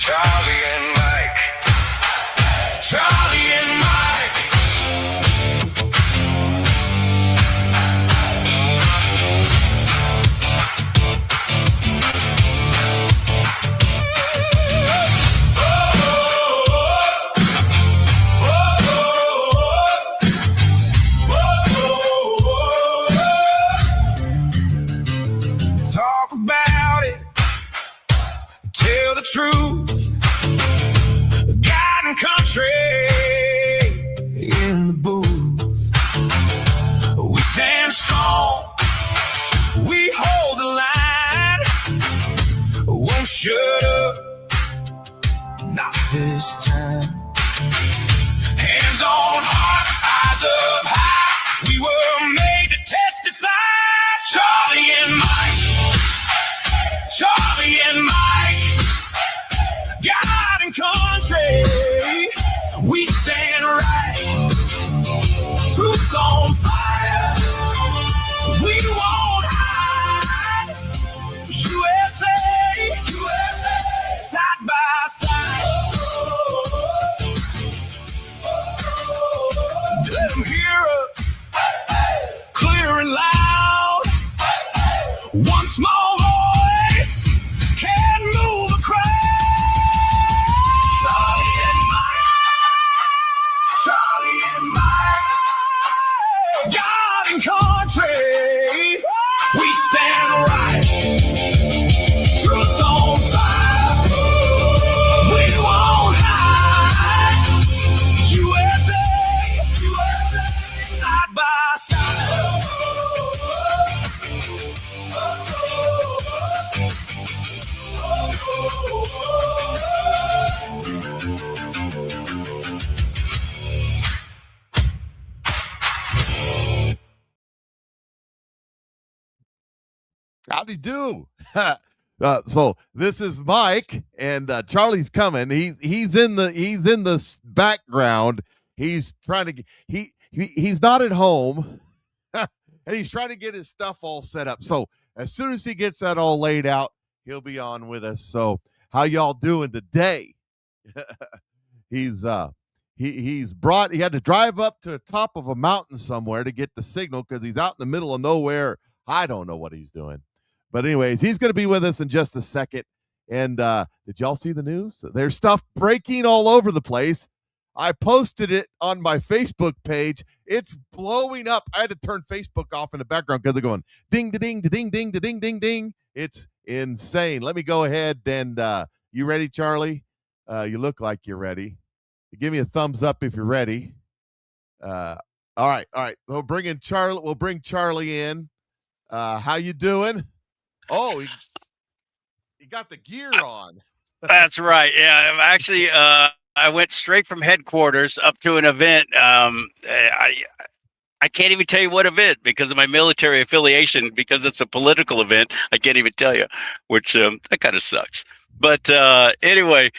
Charlie and Mike. Charlie and Mike. Talk about it. Tell the truth. God and country in the booth. We stand strong. We hold the line. Won't shut up. Not this time. Hands on heart, eyes up high. We were made to testify. Charlie and Mike. Charlie and Mike. God and country, we stand right. Truth on fire, we won't hide. USA, USA, side by side. Let them hear us, clear and loud. One small voice can move a crowd. Charlie and Mike, God and country, we stand right. Truth on fire, we won't hide. USA, USA, side by side. Howdy do. So this is Mike, and Charlie's coming. He's in the background. He's trying to he's not at home, and he's trying to get his stuff all set up. So as soon as he gets that all laid out, he'll be on with us. So how y'all doing today? He had to drive up to the top of a mountain somewhere to get the signal because he's out in the middle of nowhere. I don't know what he's doing. But anyways, he's going to be with us in just a second. And did y'all see the news? There's stuff breaking all over the place. I posted it on my Facebook page. It's blowing up. I had to turn Facebook off in the background because they're going ding, ding, ding, ding, ding, ding, ding. It's insane. Let me go ahead and you ready, Charlie? You look like you're ready. Give me a thumbs up if you're ready. All right. We'll bring Charlie in. How you doing? Oh, he got the gear on. That's right. Yeah, I'm actually, I went straight from headquarters up to an event. I can't even tell you what event because of my military affiliation. Because it's a political event, I can't even tell you, which that kind of sucks. But anyway,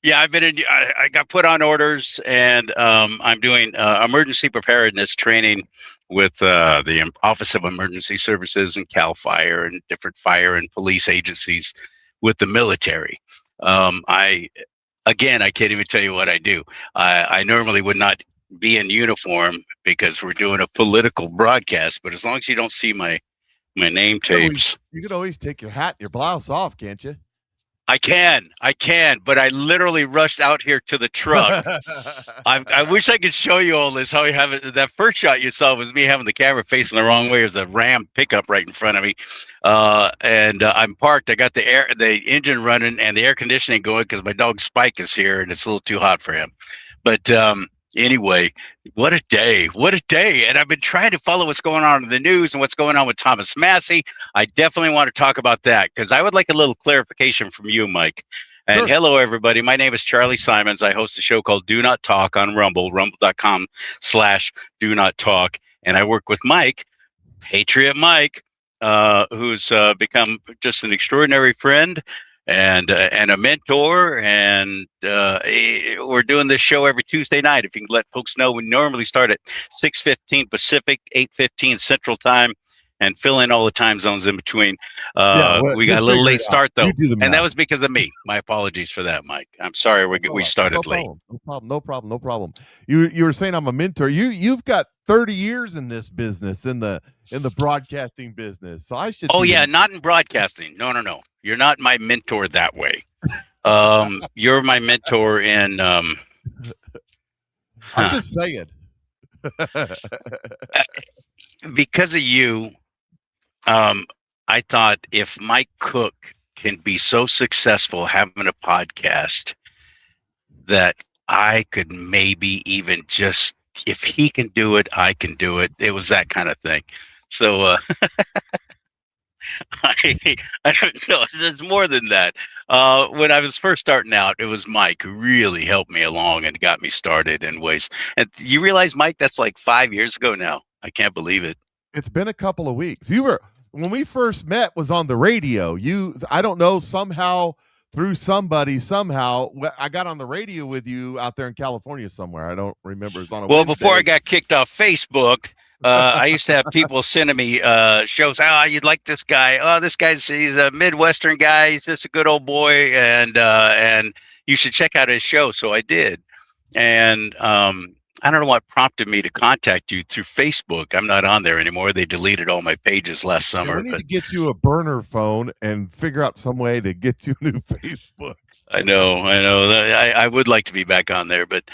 yeah, I got put on orders, and I'm doing emergency preparedness training with the Office of Emergency Services and CAL FIRE and different fire and police agencies with the military. I can't even tell you what I do. I normally would not be in uniform because we're doing a political broadcast, but as long as you don't see my name tapes. You could always take your hat and your blouse off, can't you? I can, but I literally rushed out here to the truck. I wish I could show you all this. How we have it. That first shot you saw was me having the camera facing the wrong way. There's a Ram pickup right in front of me, and I'm parked. I got the engine running and the air conditioning going because my dog Spike is here and it's a little too hot for him. But anyway, what a day. And I've been trying to follow what's going on in the news and what's going on with Thomas Massey. I definitely want to talk about that because I would like a little clarification from you, Mike. And Sure. Hello, everybody. My name is Charlie Simons. I host a show called Do Not Talk on Rumble, rumble.com/Do Not Talk. And I work with Mike, Patriot Mike, who's become just an extraordinary friend and a mentor. And we're doing this show every Tuesday night. If you can let folks know, we normally start at 6:15 Pacific, 8:15 Central Time. and fill in all the time zones in between. Well, We got just a little figure late it out. start though, You do the and that math. was because of me. My apologies for that, Mike. I'm sorry we No started late. problem. No problem. You were saying I'm a mentor. You've got 30 years in this business, in the broadcasting business. So I should. Oh be yeah, the- not in broadcasting. No. You're not my mentor that way. You're my mentor in. I'm just saying. Because of you, I thought if Mike Cook can be so successful having a podcast that I could maybe even just, if he can do it, I can do it. It was that kind of thing. So I don't know. There's more than that. When I was first starting out, it was Mike who really helped me along and got me started in ways. And you realize, Mike, that's like 5 years ago now. I can't believe it. It's been a couple of weeks. You were, when we first met, was on the radio. I don't know, somehow through somebody, somehow I got on the radio with you out there in California somewhere. I don't remember. It was on a Wednesday. Before I got kicked off Facebook, I used to have people sending me shows. Oh, you'd like this guy. Oh, he's a Midwestern guy. He's just a good old boy, and you should check out his show. So I did, and I don't know what prompted me to contact you through Facebook. I'm not on there anymore. They deleted all my pages last summer. We need to get you a burner phone and figure out some way to get you a new Facebook. I know. I would like to be back on there, but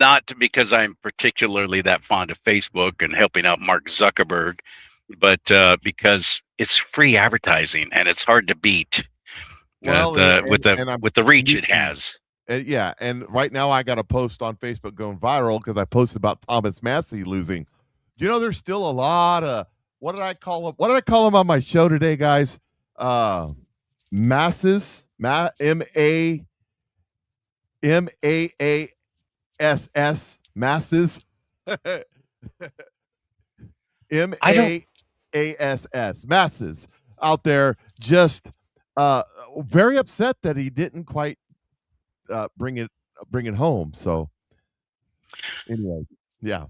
not because I'm particularly that fond of Facebook and helping out Mark Zuckerberg, but because it's free advertising and it's hard to beat. Well, with the reach it has. Yeah, and right now I got a post on Facebook going viral because I posted about Thomas Massey losing. You know, there's still a lot of what did I call him on my show today, guys? Masses, MASSS, masses, MASS, masses out there, just very upset that he didn't quite bring it home. So anyway, yeah.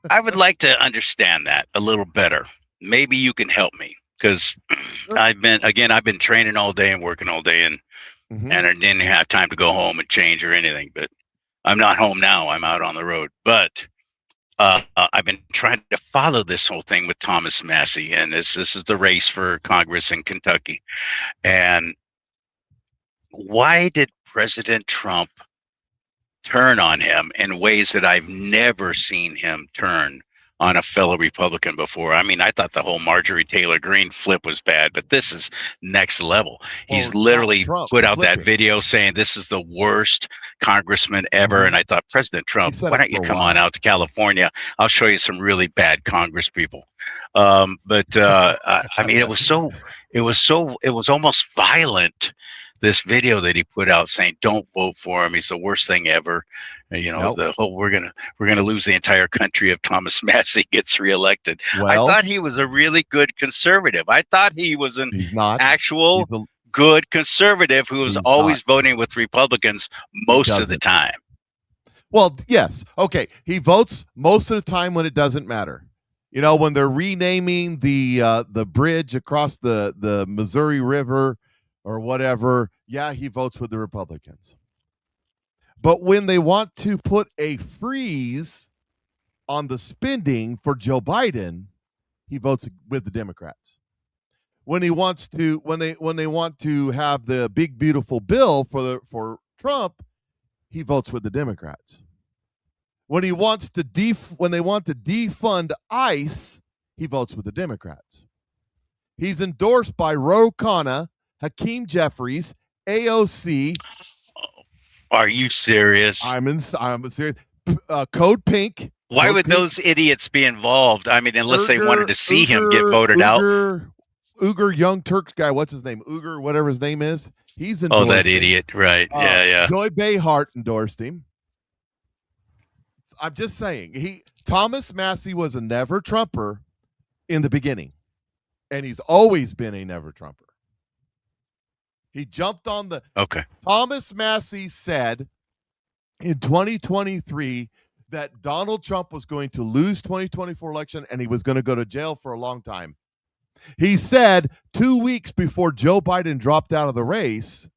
I would like to understand that a little better. Maybe you can help me because I've been training all day and working all day, and I didn't have time to go home and change or anything. But I'm not home now. I'm out on the road. But I've been trying to follow this whole thing with Thomas Massey, and this is the race for Congress in Kentucky. And why did President Trump turn on him in ways that I've never seen him turn on a fellow Republican before? I mean, I thought the whole Marjorie Taylor Greene flip was bad, but this is next level. He's literally put out that video saying this is the worst congressman ever. And I thought, President Trump, why don't you come on out to California? I'll show you some really bad Congress people. I mean, it was almost violent. This video that he put out saying, "Don't vote for him. He's the worst thing ever." You know, the whole we're gonna lose the entire country if Thomas Massey gets reelected. Well, I thought he was a really good conservative. I thought he was an actual good conservative who was always voting with Republicans most of the time. Well, yes, okay. He votes most of the time when it doesn't matter. You know, when they're renaming the bridge across the Missouri River or whatever, yeah, he votes with the Republicans. But when they want to put a freeze on the spending for Joe Biden, he votes with the Democrats. When he wants to, when they want to have the big beautiful bill for Trump, he votes with the Democrats. When he wants to when they want to defund ICE, he votes with the Democrats. He's endorsed by Ro Khanna, Hakeem Jeffries, AOC. Are you serious? I'm serious. Code Pink. Why would those idiots be involved? I mean, unless they wanted to see him get voted out. Uyghur Young Turks guy. What's his name? Uyghur, whatever his name is. He's endorsed. Oh, that idiot. Right. Yeah. Joy Behar endorsed him. I'm just saying, Thomas Massey was a never Trumper in the beginning, and he's always been a never Trumper. He jumped on the. Okay. Thomas Massey said in 2023 that Donald Trump was going to lose 2024 election and he was going to go to jail for a long time. He said 2 weeks before Joe Biden dropped out of the race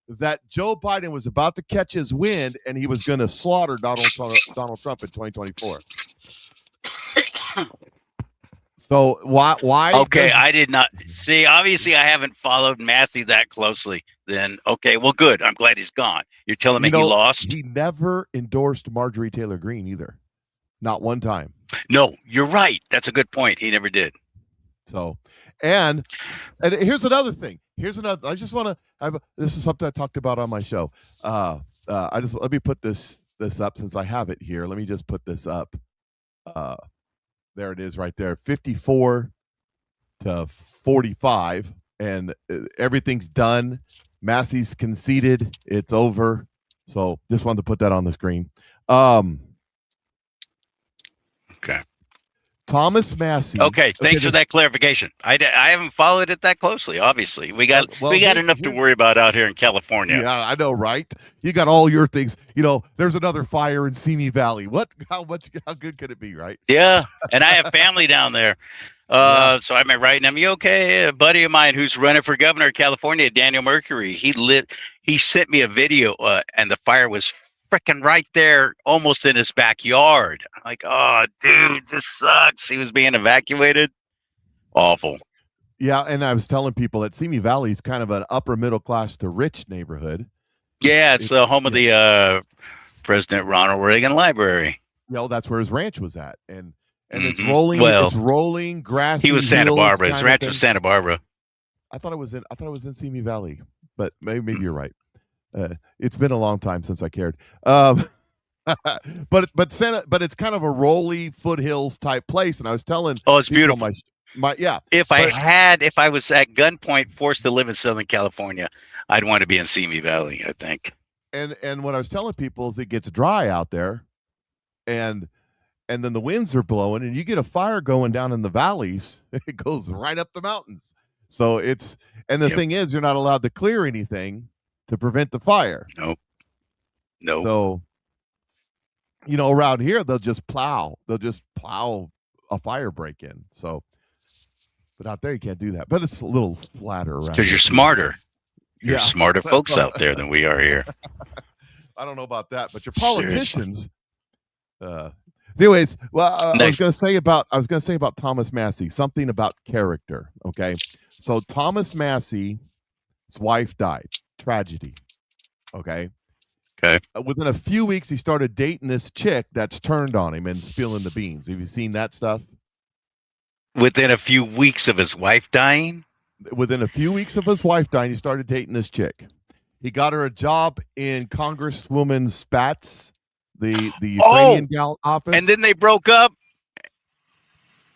that Joe Biden was about to catch his wind and he was going to slaughter Donald Trump in 2024. So why? Okay, I did not see. Obviously, I haven't followed Massey that closely. Then, okay, well, good. I'm glad he's gone. You're telling me he lost? He never endorsed Marjorie Taylor Greene either, not one time. No, you're right. That's a good point. He never did. So, and here's another thing. I just want to. This is something I talked about on my show. Let me put this up since I have it here. Let me just put this up. There it is right there, 54 to 45, and everything's done. Massey's conceded. It's over. So just wanted to put that on the screen. Okay. Thomas Massey. Okay, thanks for that clarification. I haven't followed it that closely. Obviously, we got enough to worry about out here in California. Yeah, I know, right? You got all your things. There's another fire in Simi Valley. How good could it be, right? Yeah, and I have family down there. So I've been writing them. You okay? A buddy of mine who's running for governor of California, Daniel Mercury. He sent me a video, and the fire was freaking right there, almost in his backyard. I'm like, oh, dude, this sucks. He was being evacuated. Awful. Yeah, and I was telling people that Simi Valley is kind of an upper middle class to rich neighborhood. Yeah, it's the home of the President Ronald Reagan Library. That's where his ranch was at, and it's rolling. Well, it's rolling grassy. He was Santa Barbara. His ranch was Santa Barbara. I thought it was in Simi Valley, but maybe you're right. It's been a long time since I cared. But it's kind of a rolly foothills type place, and I was telling. Oh, it's beautiful. If I was at gunpoint forced to live in Southern California, I'd want to be in Simi Valley, I think. And what I was telling people is it gets dry out there, and then the winds are blowing, and you get a fire going down in the valleys. It goes right up the mountains. So the thing is, you're not allowed to clear anything to prevent the fire. Nope. So, around here they'll just plow a fire break in. So, but out there you can't do that. But it's a little flatter around. Because you're smarter. You're smarter folks out there than we are here. I don't know about that, but your politicians. Anyways, I was going to say about Thomas Massey, something about character. Okay, so Thomas Massey's wife died. Tragedy. Okay. Within a few weeks, he started dating this chick that's turned on him and spilling the beans. Have you seen that stuff? Within a few weeks of his wife dying? Within a few weeks of his wife dying, he started dating this chick. He got her a job in Congresswoman Spatz, the Ukrainian gal office. And then they broke up,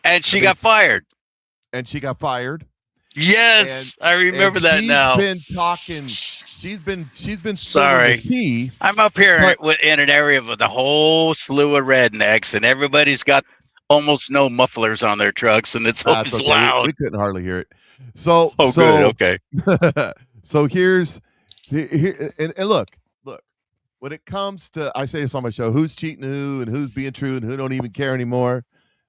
and she got fired. Yes, I remember that now. She's been talking. She's been sorry. Tea, I'm up here in an area with a whole slew of rednecks, and everybody's got almost no mufflers on their trucks, and it's always okay. loud. We couldn't hardly hear it. So, good. Okay. So here's here and look. When it comes to, I say this on my show, who's cheating who and who's being true and who don't even care anymore,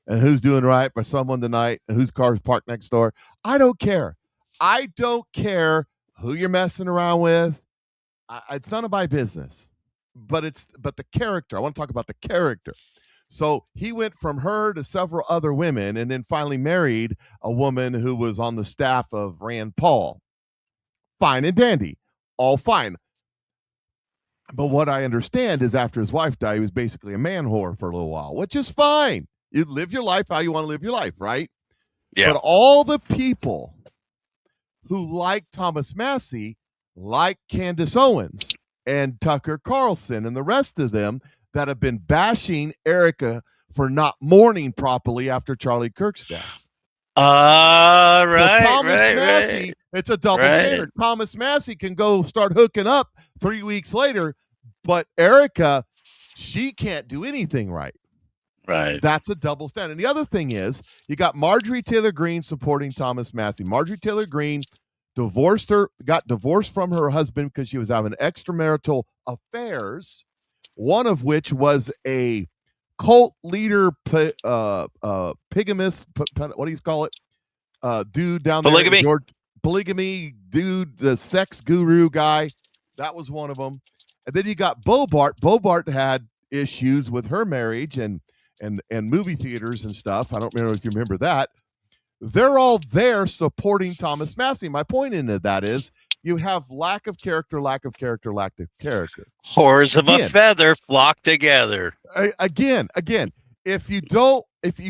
and who's doing right by someone tonight and whose car's parked next door. I don't care. I don't care who you're messing around with. It's none of my business. But the character. I want to talk about the character. So he went from her to several other women and then finally married a woman who was on the staff of Rand Paul. Fine and dandy. All fine. But what I understand is after his wife died, he was basically a man whore for a little while, which is fine. You live your life how you want to live your life, right? Yeah. But all the people who like Thomas Massey like Candace Owens and Tucker Carlson and the rest of them that have been bashing Erica for not mourning properly after Charlie Kirk's death. Right. So Thomas Massey, right. It's a double standard. Thomas Massey can go start hooking up 3 weeks later, but Erica, she can't do anything right. Right. That's a double standard. And the other thing is, you got Marjorie Taylor Greene supporting Thomas Massey. Marjorie Taylor Greene got divorced from her husband because she was having extramarital affairs, one of which was a cult leader, pigamist, what do you call it? Dude down there, Polygamy? Polygamy dude, the sex guru guy. That was one of them. And then you got Bobart. Bobart had issues with her marriage and movie theaters and stuff. I don't know if you remember that. They're all there supporting Thomas Massey. My point into that is you have lack of character. Horrors of a feather flock together. Again, if you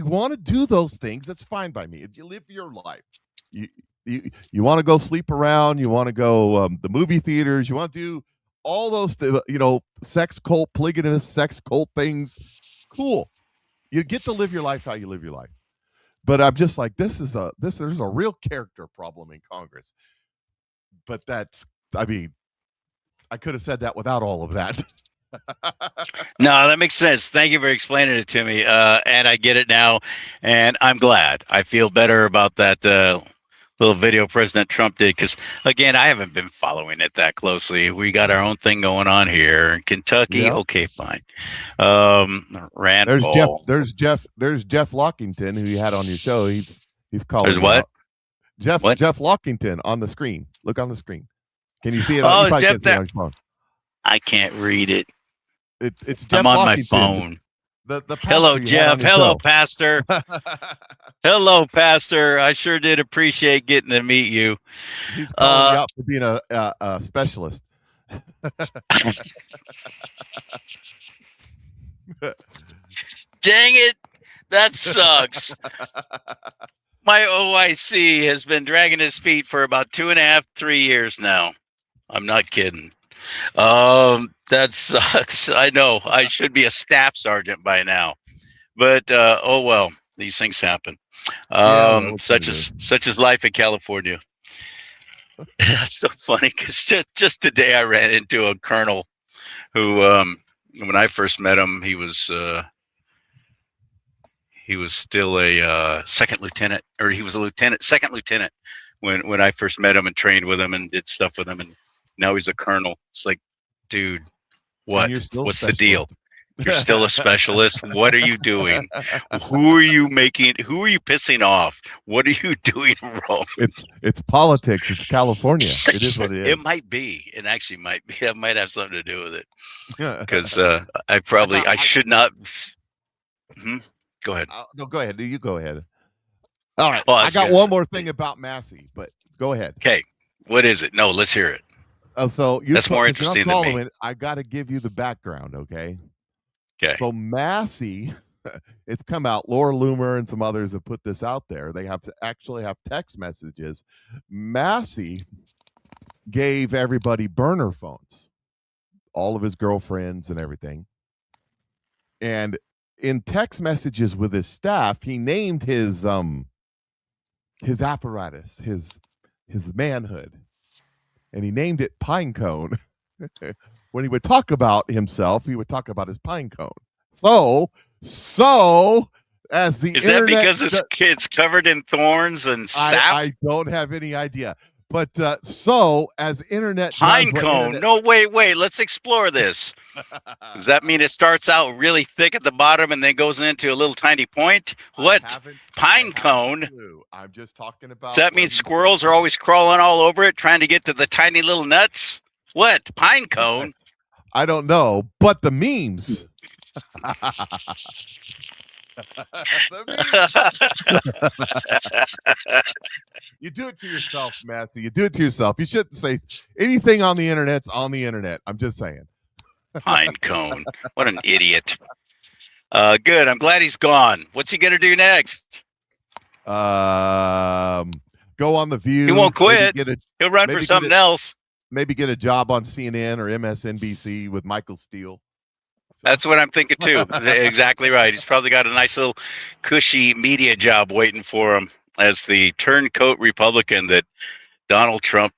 want to do those things, that's fine by me. If you live your life, you want to go sleep around, you want to go the movie theaters, you want to do all those, sex cult, polygamous sex cult things. Cool. You get to live your life how you live your life. But I'm just like, there's a real character problem in Congress. But I could have said that without all of that. No, that makes sense. Thank you for explaining it to me. And I get it now. And I'm glad. I feel better about that little video President Trump did. Because, again, I haven't been following it that closely. We got our own thing going on here in Kentucky. Yep. Okay, fine. Rand Paul. There's Jeff Lockington, who you had on your show. He's calling. There's what? Jeff Lockington on the screen. Look on the screen. Can you see it? Oh, Jeff, on your phone. I can't read it. It's Jeff I'm on Lockington, my phone. The Hello, Jeff. Hello, Pastor. Hello, Pastor. I sure did appreciate getting to meet you. He's calling you out for being a specialist. Dang it. That sucks. My OIC has been dragging his feet for about 2.5, 3 years now. I'm not kidding. That sucks. I know. I should be a staff sergeant by now. But oh well, these things happen. Such is life in California. That's so funny because just today I ran into a colonel who, when I first met him, he was still a second lieutenant, or he was a second lieutenant when I first met him and trained with him and did stuff with him, and now he's a colonel. It's like, dude, what's the deal? You're still a specialist. What are you doing? Who are you pissing off? What are you doing wrong? It's politics. It's California. It is what it is. It might be. It actually might be. That might have something to do with it. Because I should not. Go ahead. No, go ahead. You go ahead. All right. Well, I got one more thing about Massey, but go ahead. Okay. What is it? No, let's hear it. So that's more interesting than me. I got to give you the background, okay? Okay. So Massey, it's come out. Laura Loomer and some others have put this out there. They have to actually have text messages. Massey gave everybody burner phones, all of his girlfriends and everything. And in text messages with his staff, he named his apparatus, his manhood, and he named it Pine Cone. When he would talk about himself, he would talk about his pine cone. So as the is that because his kid's covered in thorns and sap? I don't have any idea. But so as internet pine cone. No, wait. Let's explore this. Does that mean it starts out really thick at the bottom and then goes into a little tiny point? What? Pine cone? I'm just talking about. Does that mean squirrels are always crawling all over it, trying to get to the tiny little nuts? What? Pine cone? I don't know, but the memes. You do it to yourself, Massey. You do it to yourself. You shouldn't say anything on the internet's on the internet. I'm just saying. Pine cone. What an idiot. Good. I'm glad he's gone. What's he going to do next? Go on The View. He won't quit. He'll run for something else. Maybe get a job on CNN or MSNBC with Michael Steele. That's what I'm thinking too. Exactly right. He's probably got a nice little cushy media job waiting for him as the turncoat Republican that Donald Trump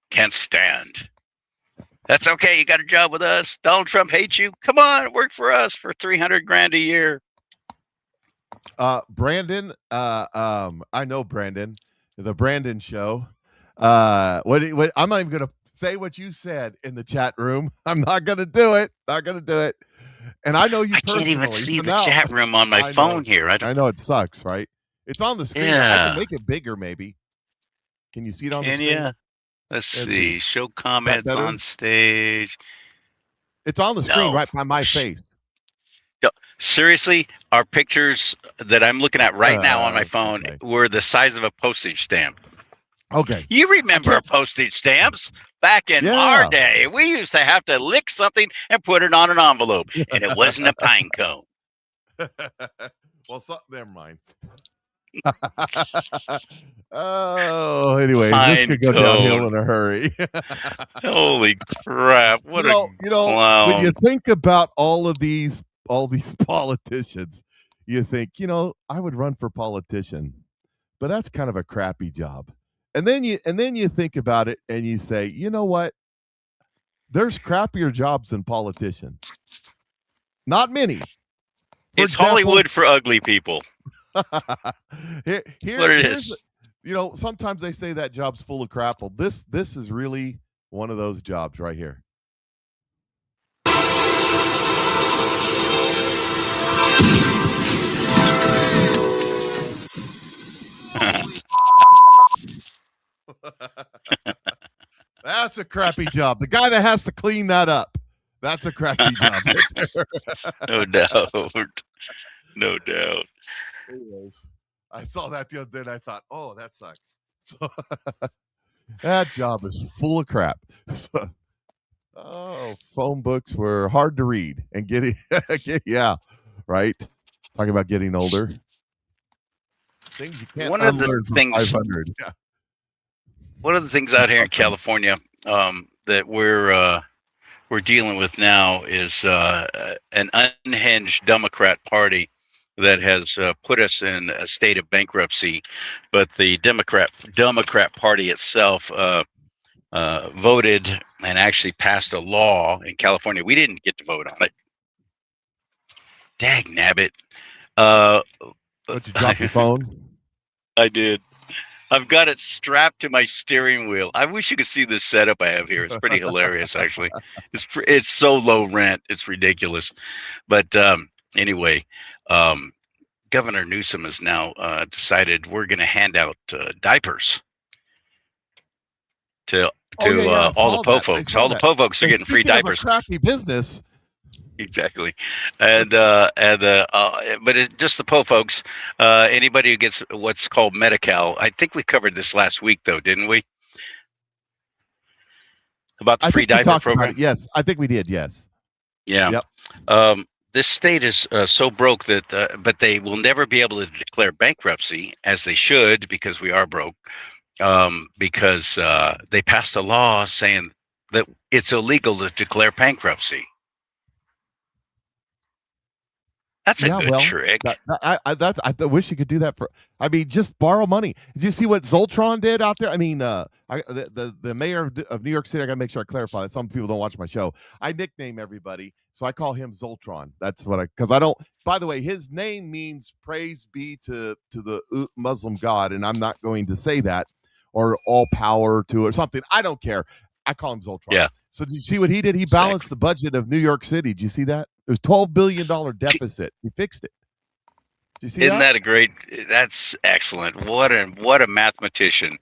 can't stand. That's okay. You got a job with us. Donald Trump hates you. Come on, work for us for $300,000 a year. Brandon, I know Brandon, the Brandon Show. I'm not even going to say what you said in the chat room. I'm not going to do it. Not going to do it. And I know you I can't even personally, see so the now- chat room on my I know. phone here. I know it sucks, right? It's on the screen. I Yeah. can make it bigger, maybe. Can you see it on the Can screen? you? Let's Let's see. Show comments better? on stage. It's on the screen No. right by my face. Seriously, our pictures that I'm looking at right now on my phone okay. were the size of a postage stamp. Okay. You remember postage stamps back in our Yeah. day? We used to have to lick something and put it on an envelope, and it wasn't a pine cone. Well, never mind. Oh, anyway, this Pine could go cone. downhill in a hurry. Holy crap! What a clown! When you think about all these politicians, you think, I would run for politician, but that's kind of a crappy job. And then you think about it and you say, you know what? There's crappier jobs than politician. Not many. It's Hollywood for ugly people. Here's what it is. Sometimes they say that job's full of crap. Well, this is really one of those jobs right here. That's a crappy job. The guy that has to clean that up. That's a crappy job. Right there. No doubt. No doubt. Anyways, I saw that the other day and I thought, oh, that sucks. So, that job is full of crap. So, phone books were hard to read and yeah, right. Talking about getting older. Things you can't unlearn from 500. Yeah. One of the things out here in California that we're dealing with now is an unhinged Democrat Party that has put us in a state of bankruptcy. But the Democrat Party itself voted and actually passed a law in California. We didn't get to vote on it. Dag nabbit. Did you drop your phone? I did. I've got it strapped to my steering wheel. I wish you could see this setup I have here. It's pretty hilarious, actually. It's so low rent. It's ridiculous. But anyway, Governor Newsom has now decided we're going to hand out diapers to all the po folks. All the po folks are getting free diapers. Crappy business. Exactly, but just the po folks. Anybody who gets what's called Medi-Cal. I think we covered this last week, though, didn't we? About the free diaper program. Yes, I think we did. Yes. Yeah. Yep. This state is so broke that, but they will never be able to declare bankruptcy, as they should, because we are broke. Because they passed a law saying that it's illegal to declare bankruptcy. That's a good trick. I wish you could do that just borrow money. Did you see what Zoltron did out there? I mean, the mayor of New York City, I got to make sure I clarify that. Some people don't watch my show. I nickname everybody, so I call him Zoltron. That's what because I don't, by the way, his name means praise be to the Muslim God, and I'm not going to say that, or all power to, or something. I don't care. I call him Zoltron. Yeah. So did you see what he did? He balanced the budget of New York City. Did you see that? It was $12 billion deficit. He fixed it. Did you see Isn't that a great? That's excellent. What a mathematician.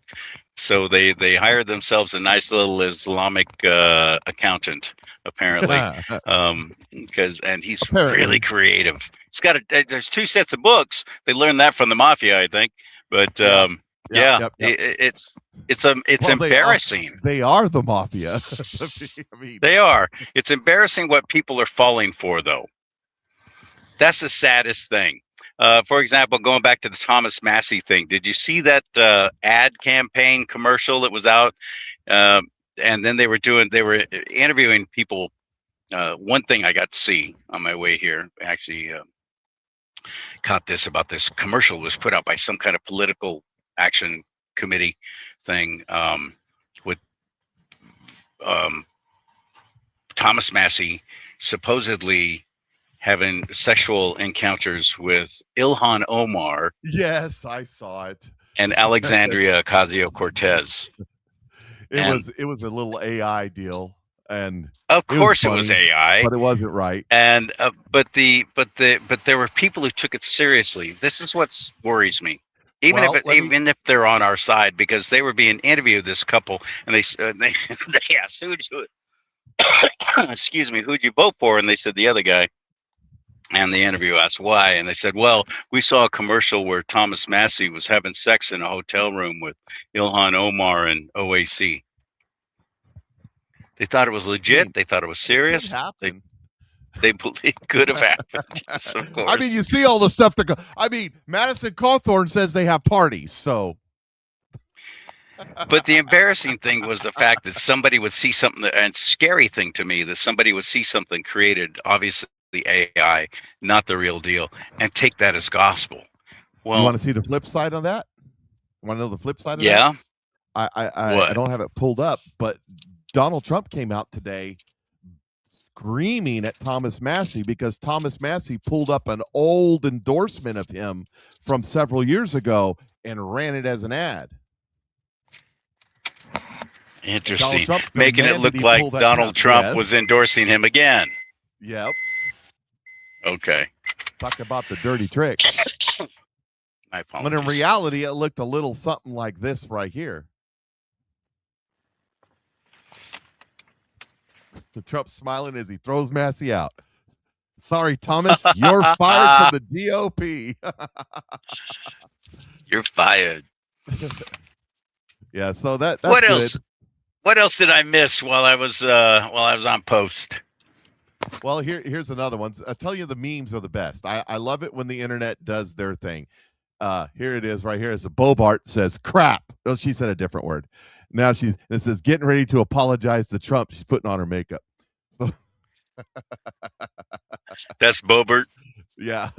So they hired themselves a nice little Islamic accountant, apparently, and he's really creative. He's got there's 2 sets of books. They learned that from the mafia, I think. But it's embarrassing. They are the mafia. I mean, they are. It's embarrassing what people are falling for, though. That's the saddest thing. For example, going back to the Thomas Massey thing, did you see that ad campaign commercial that was out? And then they were interviewing people. One thing I got to see on my way here, actually caught this about this commercial was put out by some kind of political action committee thing with Thomas Massey supposedly having sexual encounters with Ilhan Omar. Yes, I saw it. And Alexandria Ocasio-Cortez. It was a little AI deal, and Of it was course, it was funny, AI. but it wasn't right. And but there were people who took it seriously. This is what worries me. Well, let me. Even if they're on our side, because they were being interviewed, this couple, and they asked, who'd you excuse me, who'd you vote for? And they said the other guy. And the interview asked why, and they said, "Well, we saw a commercial where Thomas Massey was having sex in a hotel room with Ilhan Omar and OAC." They thought it was I legit. mean, They thought it was it could serious. happen. They believe it could have happened. Yes, of course. I mean, you see all the stuff that go. I mean, Madison Cawthorn says they have parties, so. But the embarrassing thing was the fact that somebody would see something, and scary thing to me that somebody would see something created, obviously AI, not the real deal, and take that as gospel. Well, You want to see the flip side on that? Want to know the flip side of that? yeah. I don't have it pulled up, but Donald Trump came out today screaming at Thomas Massey because Thomas Massey pulled up an old endorsement of him from several years ago and ran it as an ad. Interesting. Trump Making it demanded look he like pull that Donald down. Trump Yes. was endorsing him again. Yep. Okay. Talk about the dirty trick. My When in apologies. reality, it looked a little something like this right here. Trump smiling as he throws Massey out. Sorry, Thomas, you're fired from the GOP. You're fired. Yeah, so that's What good. else? What else did I miss while I was on post? Well, here's another one. I tell you, the memes are the best. I love it when the internet does their thing. Here it is right here. It's a Bobart says crap. Oh, she said a different word. Now it says getting ready to apologize to Trump. She's putting on her makeup. So That's Bobert. yeah.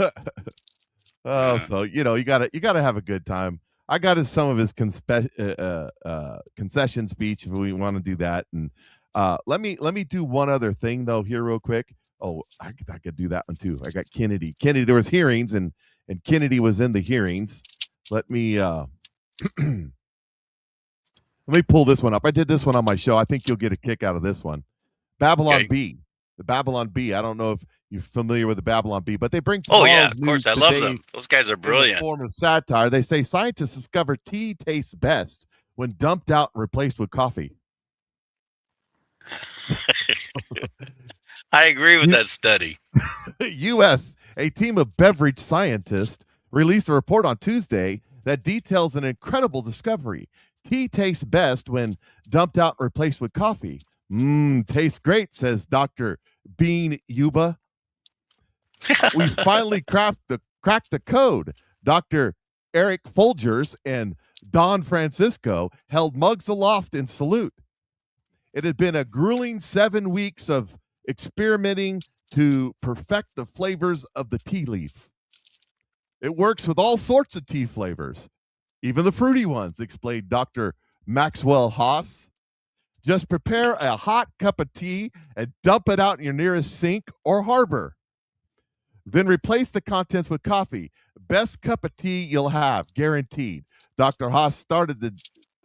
So you gotta have a good time. I got some of his concession speech if we want to do that. And let me do one other thing though here real quick. Oh, I could do that one too. I got Kennedy. There was hearings and Kennedy was in the hearings. Let me pull this one up. I did this one on my show. I think you'll get a kick out of this one. Babylon Okay. B. The Babylon B. I don't know if you're familiar with the Babylon B, but they bring Oh yeah, tomorrow's of course. news I love today them. Those guys are in the brilliant. form of satire. They say scientists discover tea tastes best when dumped out and replaced with coffee. I agree with that study. U.S. A team of beverage scientists released a report on Tuesday that details an incredible discovery. Tea tastes best when dumped out and replaced with coffee. Tastes great, says Dr. Bean Yuba. We finally cracked the code. Dr. Eric Folgers and Don Francisco held mugs aloft in salute. It had been a grueling 7 weeks of experimenting to perfect the flavors of the tea leaf. It works with all sorts of tea flavors, even the fruity ones, explained Dr. Maxwell Haas. Just prepare a hot cup of tea and dump it out in your nearest sink or harbor. Then replace the contents with coffee. Best cup of tea you'll have, guaranteed. Dr. Haas started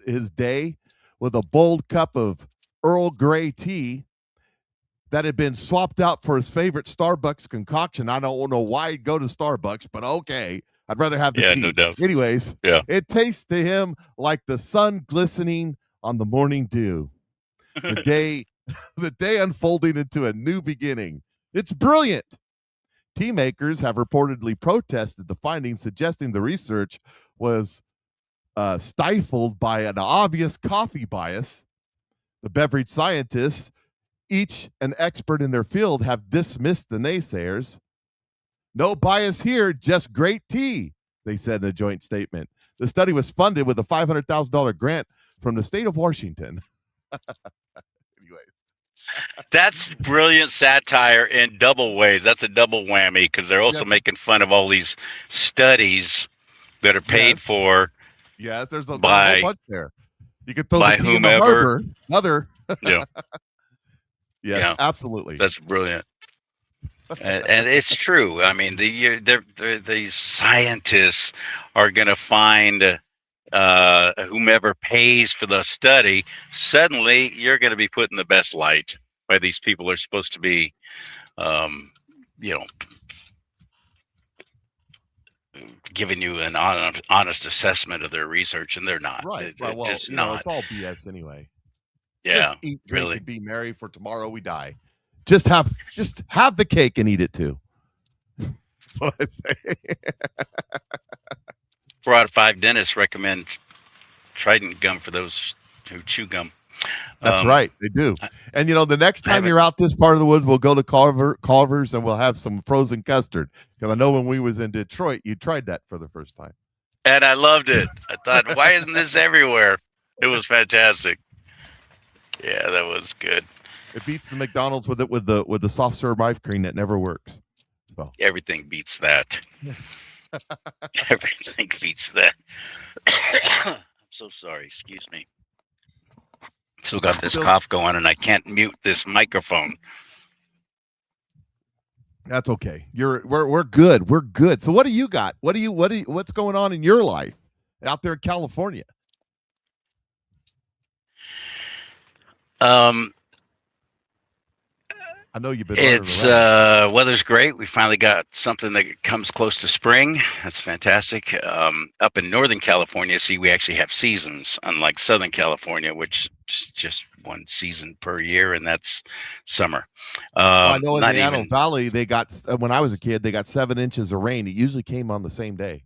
his day with a bold cup of Earl Grey tea that had been swapped out for his favorite Starbucks concoction. I don't know why he'd go to Starbucks, but okay. I'd rather have the tea. No doubt. Anyways, Yeah. It tastes to him like the sun glistening on the morning dew. The day unfolding into a new beginning. It's brilliant. Tea makers have reportedly protested the findings, suggesting the research was stifled by an obvious coffee bias. The beverage scientists, each an expert in their field, have dismissed the naysayers. No bias here, just great tea, they said in a joint statement. The study was funded with a $500,000 grant from the state of Washington. Anyway. That's brilliant satire in double ways. That's a double whammy because they're also Yes. making fun of all these studies that are paid Yes. for. Yeah, there's a whole By- bunch there. You could throw by the tea in the whomever. harbor. Another. Yeah. Yes, Yeah. absolutely. That's brilliant. And it's true. I mean, the scientists are going to find whomever pays for the study, suddenly you're going to be put in the best light by these people who are supposed to be, you know, giving you an honest assessment of their research, and they're not. Right. They're Well, just you know, not. it's all BS anyway. Yeah, Just eat, drink, really. and be merry, for tomorrow we die. Just have the cake and eat it too. That's what I say. 4 out of 5 dentists recommend Trident gum for those who chew gum. That's right, they do. And you know, the next time haven't- you're out this part of the woods, we'll go to Culver's and we'll have some frozen custard. Because I know when we was in Detroit, you tried that for the first time. And I loved it. I thought, why isn't this everywhere? It was fantastic. Yeah, that was good. It beats the McDonald's with the soft serve ice cream that never works. So Everything beats that. Everything beats that. I'm so sorry. Excuse me. Still got this cough going, and I can't mute this microphone. that's okay. We're good. We're good. So what do you got? What's going on in your life out there in California? I know you've been. It's weather's great. We finally got something that comes close to spring. That's fantastic. Up in Northern California, see, we actually have seasons, unlike Southern California, which is just one season per year, and that's summer. I know in the Antelope Valley, they got, when I was a kid, they got 7 inches of rain. It usually came on the same day.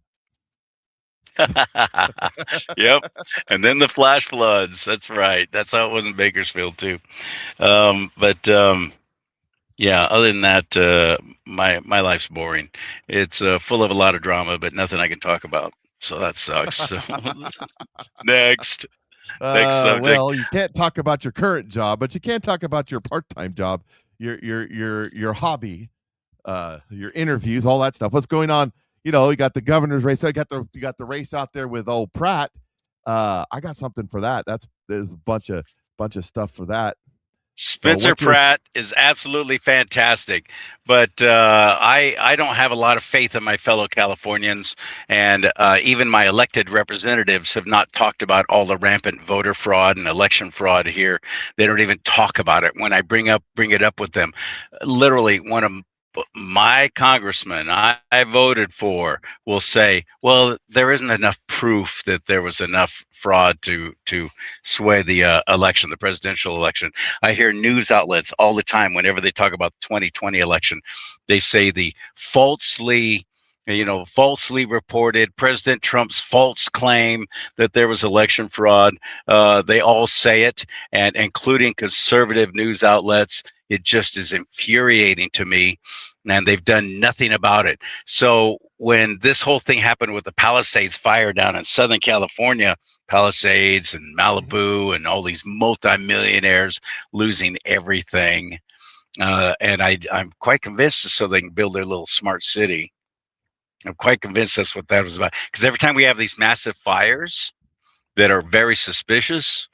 Yep. And then the flash floods. That's right. That's how it was in Bakersfield too. Yeah, other than that, my life's boring. It's full of a lot of drama, but nothing I can talk about. So that sucks. So, next. Well, you can't talk about your current job, but you can talk about your part-time job, your hobby, your interviews, all that stuff. What's going on? You know, you got the governor's race. You got the race out there with old Pratt. I got something for that. There's a bunch of stuff for that. Spencer Pratt is absolutely fantastic, but I don't have a lot of faith in my fellow Californians, and even my elected representatives have not talked about all the rampant voter fraud and election fraud here. They don't even talk about it when I bring it up with them. Literally, one of my congressman I voted for will say, well, there isn't enough proof that there was enough fraud to sway the election, the presidential election. I hear news outlets all the time, whenever they talk about the 2020 election, they say the falsely reported President Trump's false claim that there was election fraud. They all say it, and including conservative news outlets. It just is infuriating to me, and they've done nothing about it. So when this whole thing happened with the Palisades fire down in Southern California, Palisades and Malibu and all these multimillionaires losing everything, and I'm quite convinced so they can build their little smart city. I'm quite convinced that's what that was about. Because every time we have these massive fires that are very suspicious,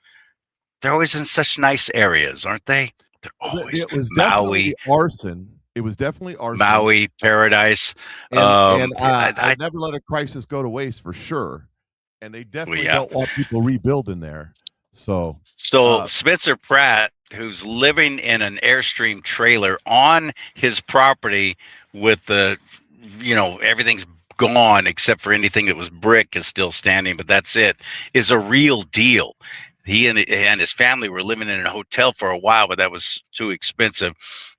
they're always in such nice areas, aren't they? They're always it was Maui, definitely arson. It was definitely arson. Maui, Paradise. And I never let a crisis go to waste, for sure. And they definitely don't want people rebuilding there. So Spencer Pratt, who's living in an Airstream trailer on his property with the, everything's gone except for anything that was brick is still standing, but that's it, is a real deal. He and his family were living in a hotel for a while, but that was too expensive.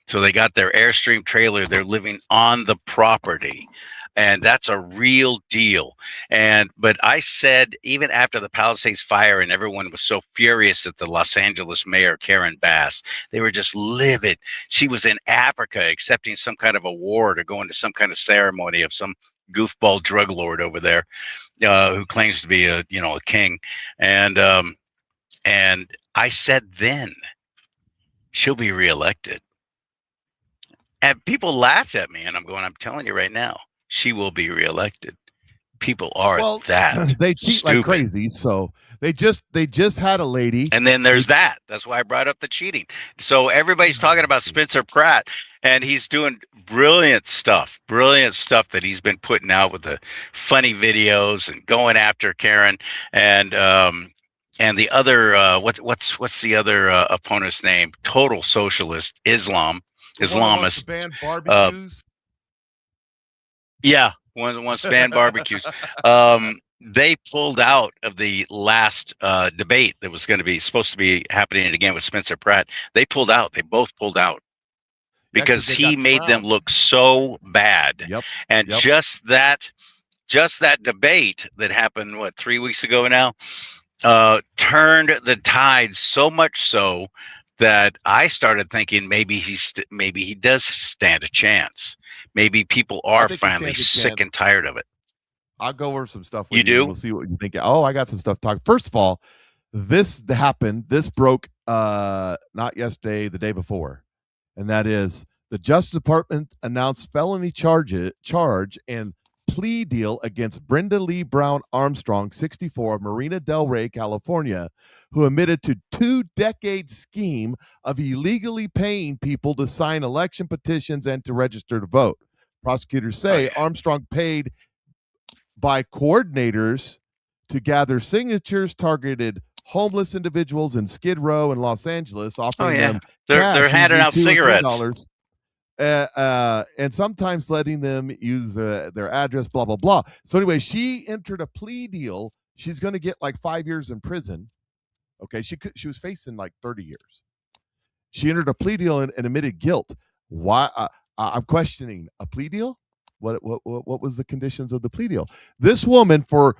So they got their Airstream trailer. They're living on the property, and that's a real deal. But I said, even after the Palisades fire and everyone was so furious at the Los Angeles mayor, Karen Bass, they were just livid. She was in Africa accepting some kind of award or going to some kind of ceremony of some goofball drug lord over there who claims to be a king. And I said then, she'll be reelected. And people laughed at me, and I'm telling you right now, she will be reelected. People are Well, that they cheat stupid. like crazy. So they just had a lady. And then there's that. That's why I brought up the cheating. So everybody's talking about Spencer Pratt, and he's doing brilliant stuff that he's been putting out with the funny videos and going after Karen and the other what's the other opponent's name? Total socialist, Islamist. Banned barbecues. Yeah, once banned barbecues. They pulled out of the last debate that was supposed to be happening again with Spencer Pratt. They pulled out. They both pulled out because he made them look so bad. Yep. And just that debate that happened 3 weeks ago now turned the tide so much so that I started thinking maybe he does stand a chance. Maybe people are finally sick and tired of it. I'll go over some stuff with you. Do? We'll see what you think. Oh, I got some stuff to talk. First of all, this happened. This broke not yesterday, the day before. And that is the Justice Department announced felony charge and plea deal against Brenda Lee Brown Armstrong, 64, of Marina Del Rey, California, who admitted to 2-decade scheme of illegally paying people to sign election petitions and to register to vote. Prosecutors say Armstrong paid by coordinators to gather signatures, targeted homeless individuals in Skid Row in Los Angeles, offering them they're handing out cigarettes. And sometimes letting them use their address, blah, blah, blah. So anyway, she entered a plea deal. She's going to get like 5 years in prison. Okay, she was facing like 30 years. She entered a plea deal and admitted guilt. Why? I'm questioning a plea deal. What was the conditions of the plea deal? This woman for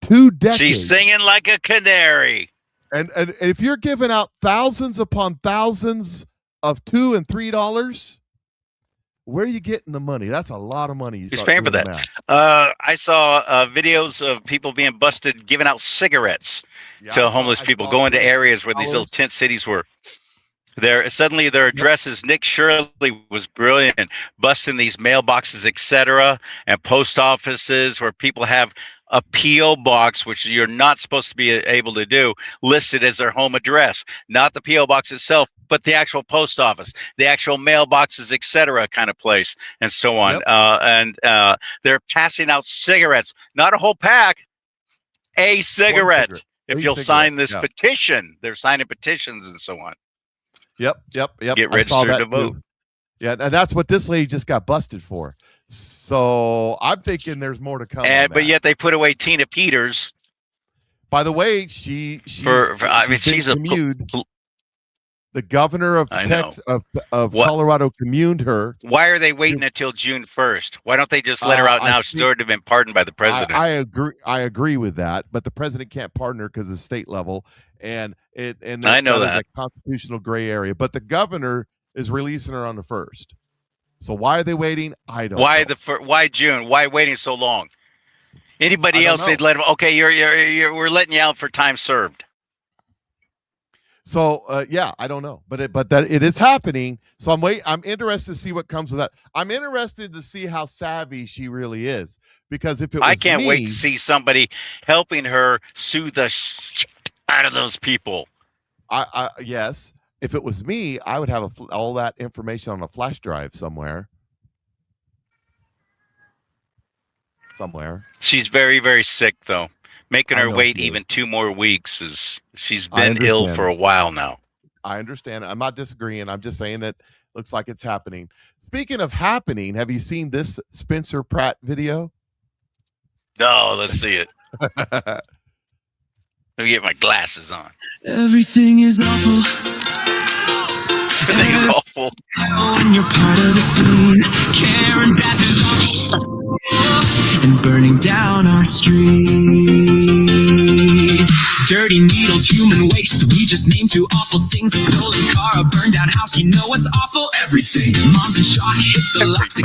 2 decades. She's singing like a canary. And if you're giving out thousands upon thousands of $2 and $3, where are you getting the money? That's a lot of money. Who's paying for that? I saw videos of people being busted giving out cigarettes to homeless people, going to areas where these little tent cities were. Suddenly their addresses. Nick Shirley was brilliant, busting these mailboxes, etc., and post offices where people have a P.O. box, which you're not supposed to be able to do, listed as their home address. Not the P.O. box itself, but the actual post office, the actual mailboxes, etc., kind of place, and so on. Yep. They're passing out cigarettes, not a whole pack, a cigarette. If you'll sign this petition, they're signing petitions and so on. Yep. Get registered to vote. Too. Yeah, and that's what this lady just got busted for. So I'm thinking there's more to come. But yet they put away Tina Peters. By the way, she's the governor of Colorado communed her. Why are they waiting until June 1st? Why don't they just let her out now? She's already been pardoned by the president. I agree with that, but the president can't pardon her because it's state level, and I know that is a constitutional gray area. But the governor is releasing her on the 1st. So why are they waiting? I don't know. Why June? Why waiting so long? Anybody else, they'd let them. Okay, we're letting you out for time served. So I don't know, but it is happening. So I'm interested to see what comes with that. I'm interested to see how savvy she really is, because if it was I can't wait to see somebody helping her sue the shit out of those people. Yes. If it was me, I would have all that information on a flash drive somewhere. She's very, very sick, though. Making her wait even 2 more weeks she's been ill for a while now. I understand. I'm not disagreeing. I'm just saying that looks like it's happening. Speaking of happening, have you seen this Spencer Pratt video? No, let's see it. Let me get my glasses on. Everything is awful. Everything is awful. When you're part of the scene, Karen Bass is awful. And burning down our streets. Dirty needles, human waste. We just named 2 awful things: a stolen car, a burned down house. You know what's awful? Everything. Moms and shot hit the locks.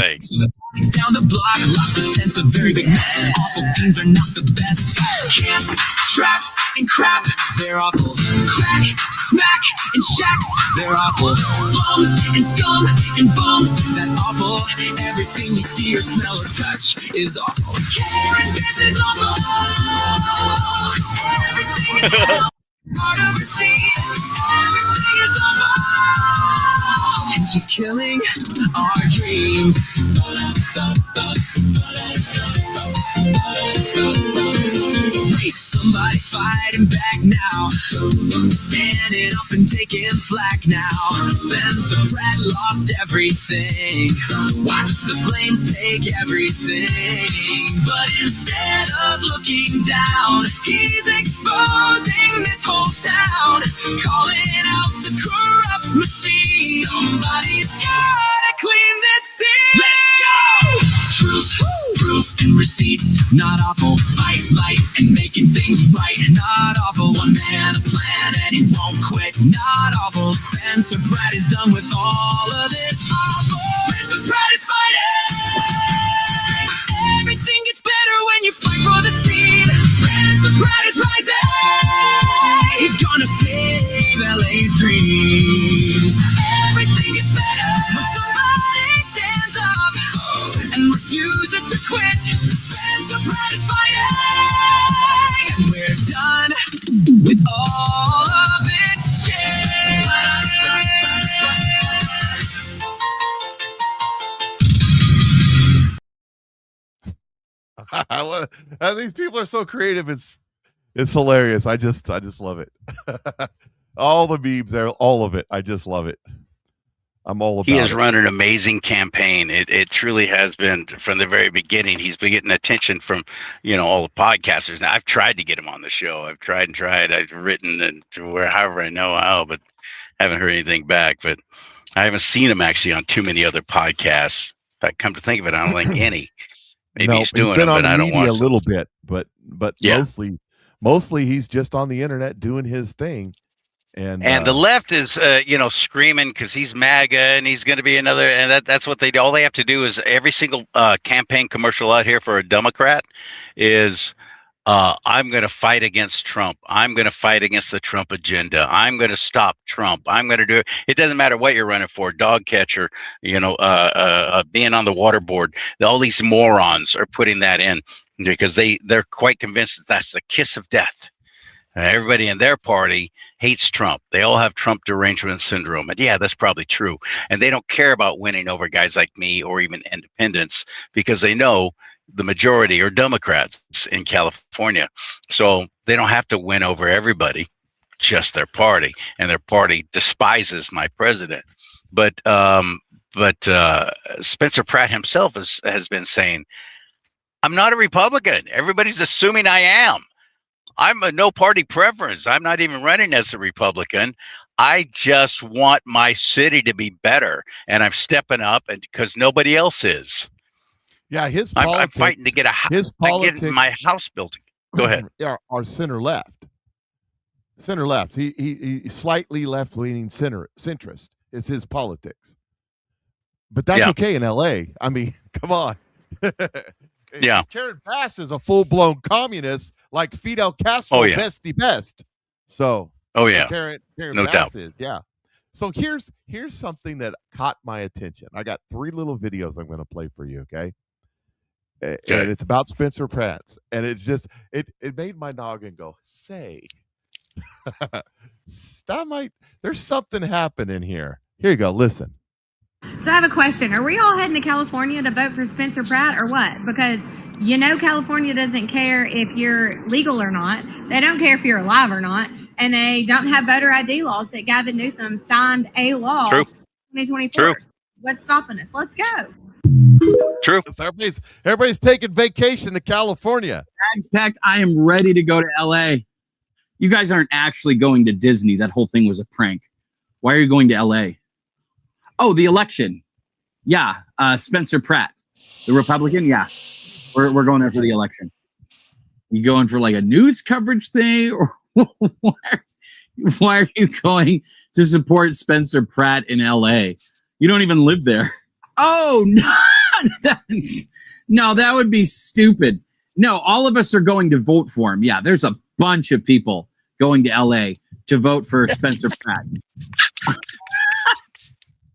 Down the block, lots of tents, a very big mess. Awful scenes are not the best. Camps, traps, and crap, they're awful. Crack, smack, and shacks, they're awful. Slums, and scum, and bums, that's awful. Everything you see or smell or touch is awful. Karen, this is awful. Everything is awful. Hard to see. Everything is awful. And she's killing our dreams. Wait, somebody's fighting back now. Standing up and taking flack now. Spencer Pratt lost everything. Watch the flames take everything. But instead of looking down, he's exposing this whole town. Calling out the corrupt machine. Somebody's gotta clean this scene. Let's go! Truth, proof, and receipts. Not awful. Fight, light, and making things right. Not awful. One man, a plan, and he won't quit. Not awful. Spencer Pratt is done with all of this awful. Spencer Pratt is fighting. Everything gets better when you fight for the seed. Spencer Pratt is rising. He's gonna save LA's dreams. Everything gets better when somebody stands up and refuses to quit. Spencer Pratt is fighting, and we're done with all of this shit. These people are so creative. It's hilarious. I just love it. All the memes there, all of it. I just love it. I'm all about it. He has run an amazing campaign. It truly has been from the very beginning. He's been getting attention from, all the podcasters. Now, I've tried to get him on the show. I've tried and tried. I've written and to however I know how, but haven't heard anything back. But I haven't seen him actually on too many other podcasts. In fact, come to think of it, I don't think any. Maybe he's doing them, but I don't want a little bit. But yeah. mostly he's just on the internet doing his thing. And the left is, screaming because he's MAGA and he's going to be another. And that's what they do. All they have to do is every single campaign commercial out here for a Democrat is, I'm going to fight against Trump. I'm going to fight against the Trump agenda. I'm going to stop Trump. I'm going to do it. It doesn't matter what you're running for, dog catcher, being on the water board. All these morons are putting that in because they're quite convinced that that's the kiss of death. Everybody in their party hates Trump. They all have Trump derangement syndrome. And yeah, that's probably true. And they don't care about winning over guys like me or even independents because they know the majority are Democrats in California. So they don't have to win over everybody, just their party. And their party despises my president. But Spencer Pratt himself has been saying, I'm not a Republican. Everybody's assuming I am. I'm a no party preference. I'm not even running as a Republican. I just want my city to be better. And I'm stepping up and because nobody else is. Yeah, I'm fighting to get get my house built. Go ahead. Are center left. Center left. He slightly left leaning centrist is his politics. But that's okay in LA. I mean, come on. Yeah. Karen Bass is a full-blown communist like Fidel Castro, bestie best. So, Karen no Bass doubt. is, yeah. So here's something that caught my attention. I got 3 little videos I'm going to play for you, okay? And it's about Spencer Pratt. And it's just, it made my noggin go, say, there's something happening here. Here you go, listen. So I have a question. Are we all heading to California to vote for Spencer Pratt or what? Because California doesn't care if you're legal or not. They don't care if you're alive or not. And they don't have voter ID laws that Gavin Newsom signed a law in 2024. True. What's stopping us? Let's go. True. Everybody's taking vacation to California. Bags packed. I am ready to go to LA. You guys aren't actually going to Disney. That whole thing was a prank. Why are you going to LA? Oh, the election. Yeah. Spencer Pratt, the Republican. Yeah. We're going there for the election. You going for like a news coverage thing or why are you going to support Spencer Pratt in LA? You don't even live there. Oh, no. No, that would be stupid. No, all of us are going to vote for him. Yeah, there's a bunch of people going to LA to vote for Spencer Pratt.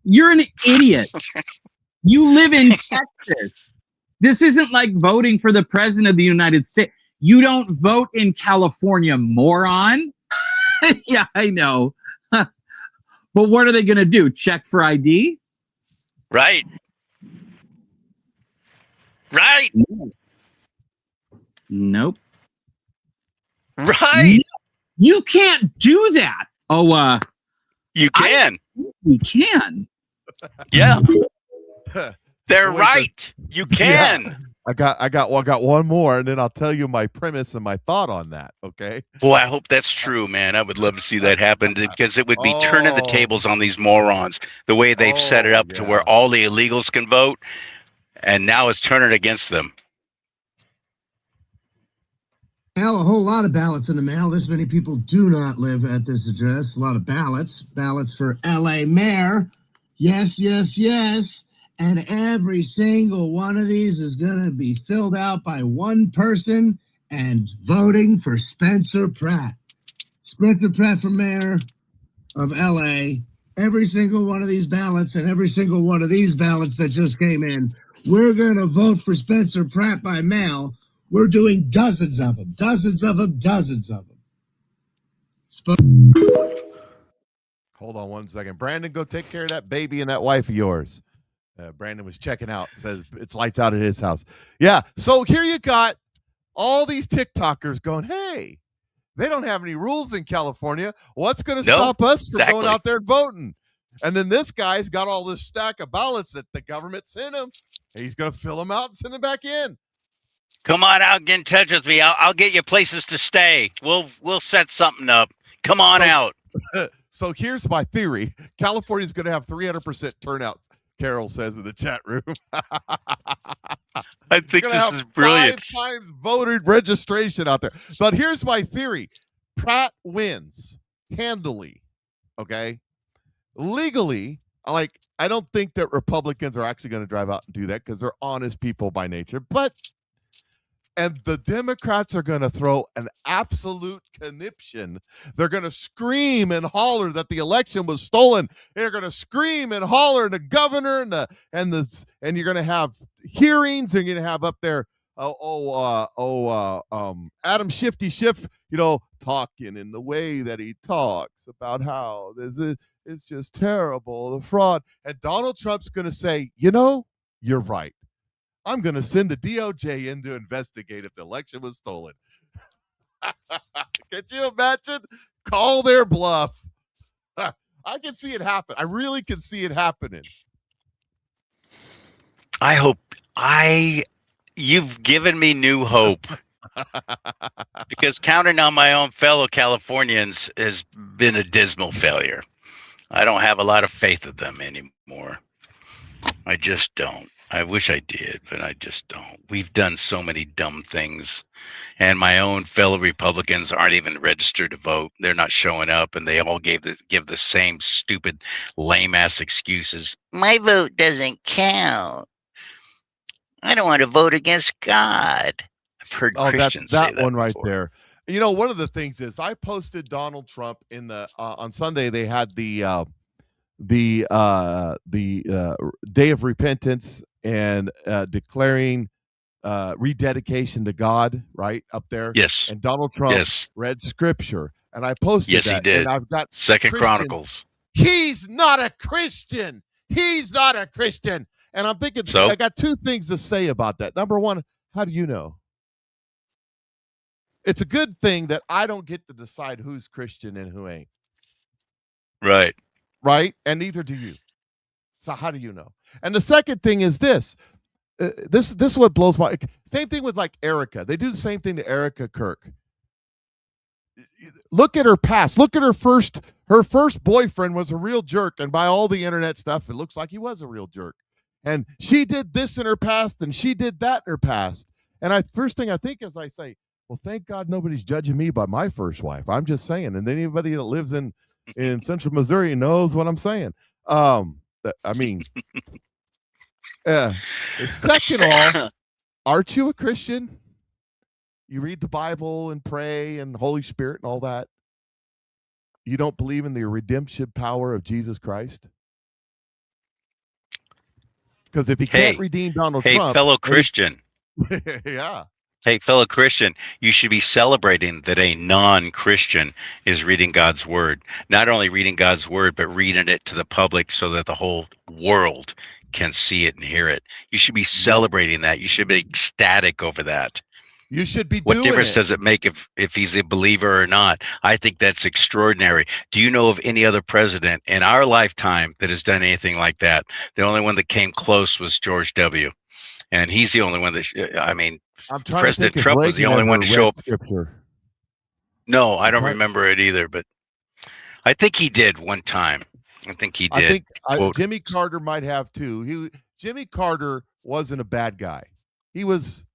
You're an idiot. You live in Texas. This isn't like voting for the president of the United States. You don't vote in California, moron. Yeah, I know. But what are they going to do? Check for ID? Right. Right. Nope. Right. You can't do that. Oh, You can. we can. Yeah. They're Wait, right. You can. Yeah. I got one more, and then I'll tell you my premise and my thought on that. Okay. Boy, I hope that's true, man. I would love to see that happen because it would be turning the tables on these morons the way they've set it up to where all the illegals can vote, and now it's turning against them. Well, a whole lot of ballots in the mail. This many people do not live at this address. A lot of ballots. Ballots for LA mayor. Yes, yes, yes. And every single one of these is going to be filled out by one person and voting for Spencer Pratt. Spencer Pratt for mayor of LA. Every single one of these ballots and every single one of these ballots that just came in, we're going to vote for Spencer Pratt by mail. We're doing dozens of them, dozens of them, dozens of them. Hold on one second. Brandon, go take care of that baby and that wife of yours. Brandon was checking out. Says it's lights out at his house. Yeah. So here you got all these TikTokers going, hey, they don't have any rules in California. What's going to stop us from going out there and voting? And then this guy's got all this stack of ballots that the government sent him. He's going to fill them out and send them back in. Come on out, get in touch with me. I'll get you places to stay. We'll set something up. Come on out. So here's my theory. California's going to have 300% turnout. Carol says in the chat room. I think this is brilliant. 5 times voter registration out there. But here's my theory. Pratt wins handily. Okay. Legally, I don't think that Republicans are actually going to drive out and do that because they're honest people by nature. And the Democrats are going to throw an absolute conniption. They're going to scream and holler that the election was stolen. They're going to scream and holler, and the governor and you're going to have hearings, and you're going to have up there, Adam Shifty Schiff, talking in the way that he talks about how it's just terrible, the fraud. And Donald Trump's going to say, you're right. I'm going to send the DOJ in to investigate if the election was stolen. Can you imagine? Call their bluff. I can see it happen. I really can see it happening. I hope you've given me new hope because counting on my own fellow Californians has been a dismal failure. I don't have a lot of faith in them anymore. I just don't. I wish I did, but I just don't. We've done so many dumb things, and my own fellow Republicans aren't even registered to vote. They're not showing up, and they all give the same stupid, lame-ass excuses. My vote doesn't count. I don't want to vote against God. I've heard Christians say that one right before. there. One of the things is I posted Donald Trump in the on Sunday. They had the Day of Repentance and declaring rededication to God, right up there. Yes. And Donald Trump read scripture, and I posted that. Yes, he did. And I've got Second Chronicles. He's not a Christian. He's not a Christian. And I'm thinking, I got 2 things to say about that. Number one, how do you know? It's a good thing that I don't get to decide who's Christian and who ain't. Right. Right? And neither do you. So how do you know? And the second thing is this. This is what blows my... Same thing with Erica. They do the same thing to Erica Kirk. Look at her past. Look at her first boyfriend was a real jerk. And by all the internet stuff, it looks like he was a real jerk. And she did this in her past, and she did that in her past. And first thing I think is I say, well, thank God nobody's judging me by my first wife. I'm just saying. And anybody that lives in central Missouri knows what I'm saying. Second of all, aren't you a Christian? You read the Bible and pray and Holy Spirit and all that. You don't believe in the redemption power of Jesus Christ? Because if he can't redeem Donald Trump, fellow Christian. Yeah. Hey, fellow Christian, you should be celebrating that a non-Christian is reading God's word. Not only reading God's word, but reading it to the public so that the whole world can see it and hear it. You should be celebrating that. You should be ecstatic over that. You should be What doing difference it. does it make if he's a believer or not? I think that's extraordinary. Do you know of any other president in our lifetime that has done anything like that? The only one that came close was George W. And he's the only one that, I'm trying President to think if Trump was the Reagan only one ever to show read up. Scripture. No, I don't remember it either, but I think he did one time. I think he did. I think Jimmy Carter might have too. Jimmy Carter wasn't a bad guy. He was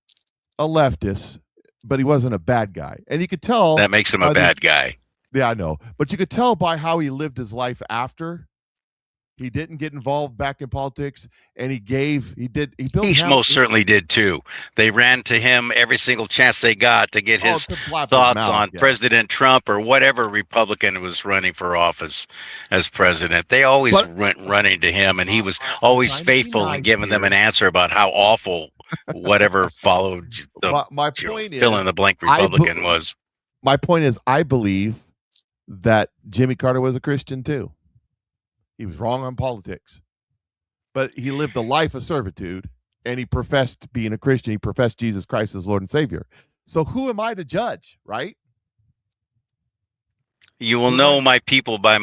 a leftist, but he wasn't a bad guy. And you could tell that makes him a bad guy. Yeah, I know. But you could tell by how he lived his life after. He didn't get involved back in politics, and he built. He most certainly did too. They ran to him every single chance they got to get his thoughts on President Trump or whatever Republican was running for office as president. They always went running to him, and he was always faithful in giving them an answer about how awful whatever followed the my point is, fill in the blank Republican was. My point is, I believe that Jimmy Carter was a Christian too. He was wrong on politics, but he lived a life of servitude, and he professed being a Christian. He professed Jesus Christ as Lord and Savior. So who am I to judge, right? You will know my people by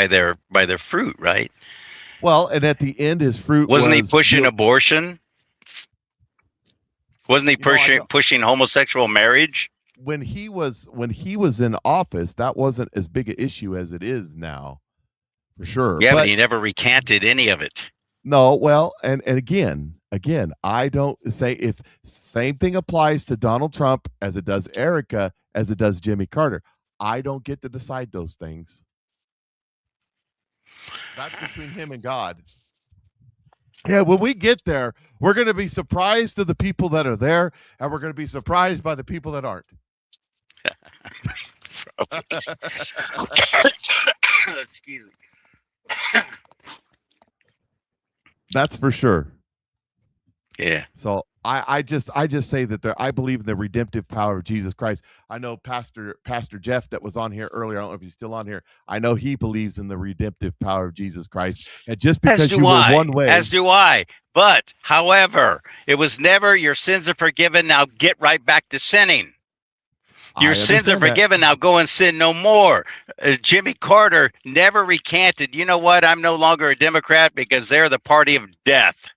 their fruit, right? Well, and at the end, his fruit wasn't he pushing abortion? Wasn't he pushing homosexual marriage? When he was in office, that wasn't as big an issue as it is now. For sure. Yeah, but he never recanted any of it. No, well, and again, I don't say if same thing applies to Donald Trump as it does Erica, as it does Jimmy Carter. I don't get to decide those things. That's between him and God. Yeah, when we get there, we're going to be surprised to the people that are there, and we're going to be surprised by the people that aren't. Excuse me. That's for sure. Yeah. So I just say that I believe in the redemptive power of Jesus Christ. I know Pastor Jeff that was on here earlier. I don't know if he's still on here. I know he believes in the redemptive power of Jesus Christ. And just because you were one way, as do I. But however, it was never your sins are forgiven. Now get right back to sinning. Your sins are forgiven. Now go and sin no more. Jimmy Carter never recanted. You know what? I'm no longer a Democrat because they're the party of death.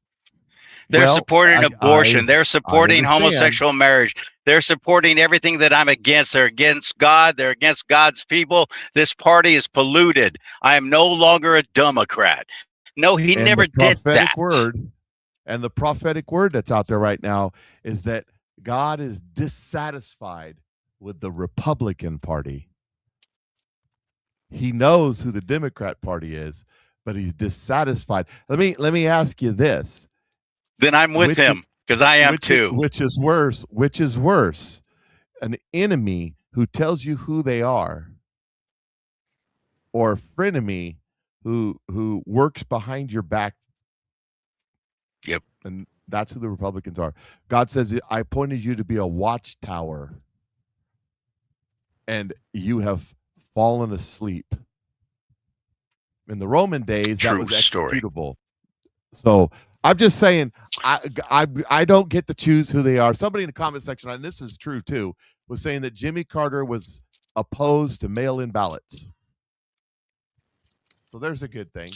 They're supporting abortion. They're supporting homosexual marriage. They're supporting everything that I'm against. They're against God. They're against God's people. This party is polluted. I am no longer a Democrat. No, he never did that. And the prophetic word that's out there right now is that God is dissatisfied with the Republican Party. He knows who the Democrat Party is, but he's dissatisfied. Let me ask you this. Then I'm with him because I am too. Which is worse? Which is worse? An enemy who tells you who they are, or a frenemy who works behind your back? Yep. And that's who the Republicans are. God says, I appointed you to be a watchtower, and you have fallen asleep. In the Roman days, that was executable. So I'm just saying, I don't get to choose who they are. Somebody in the comment section, and this is true too, was saying that Jimmy Carter was opposed to mail-in ballots. So there's a good thing.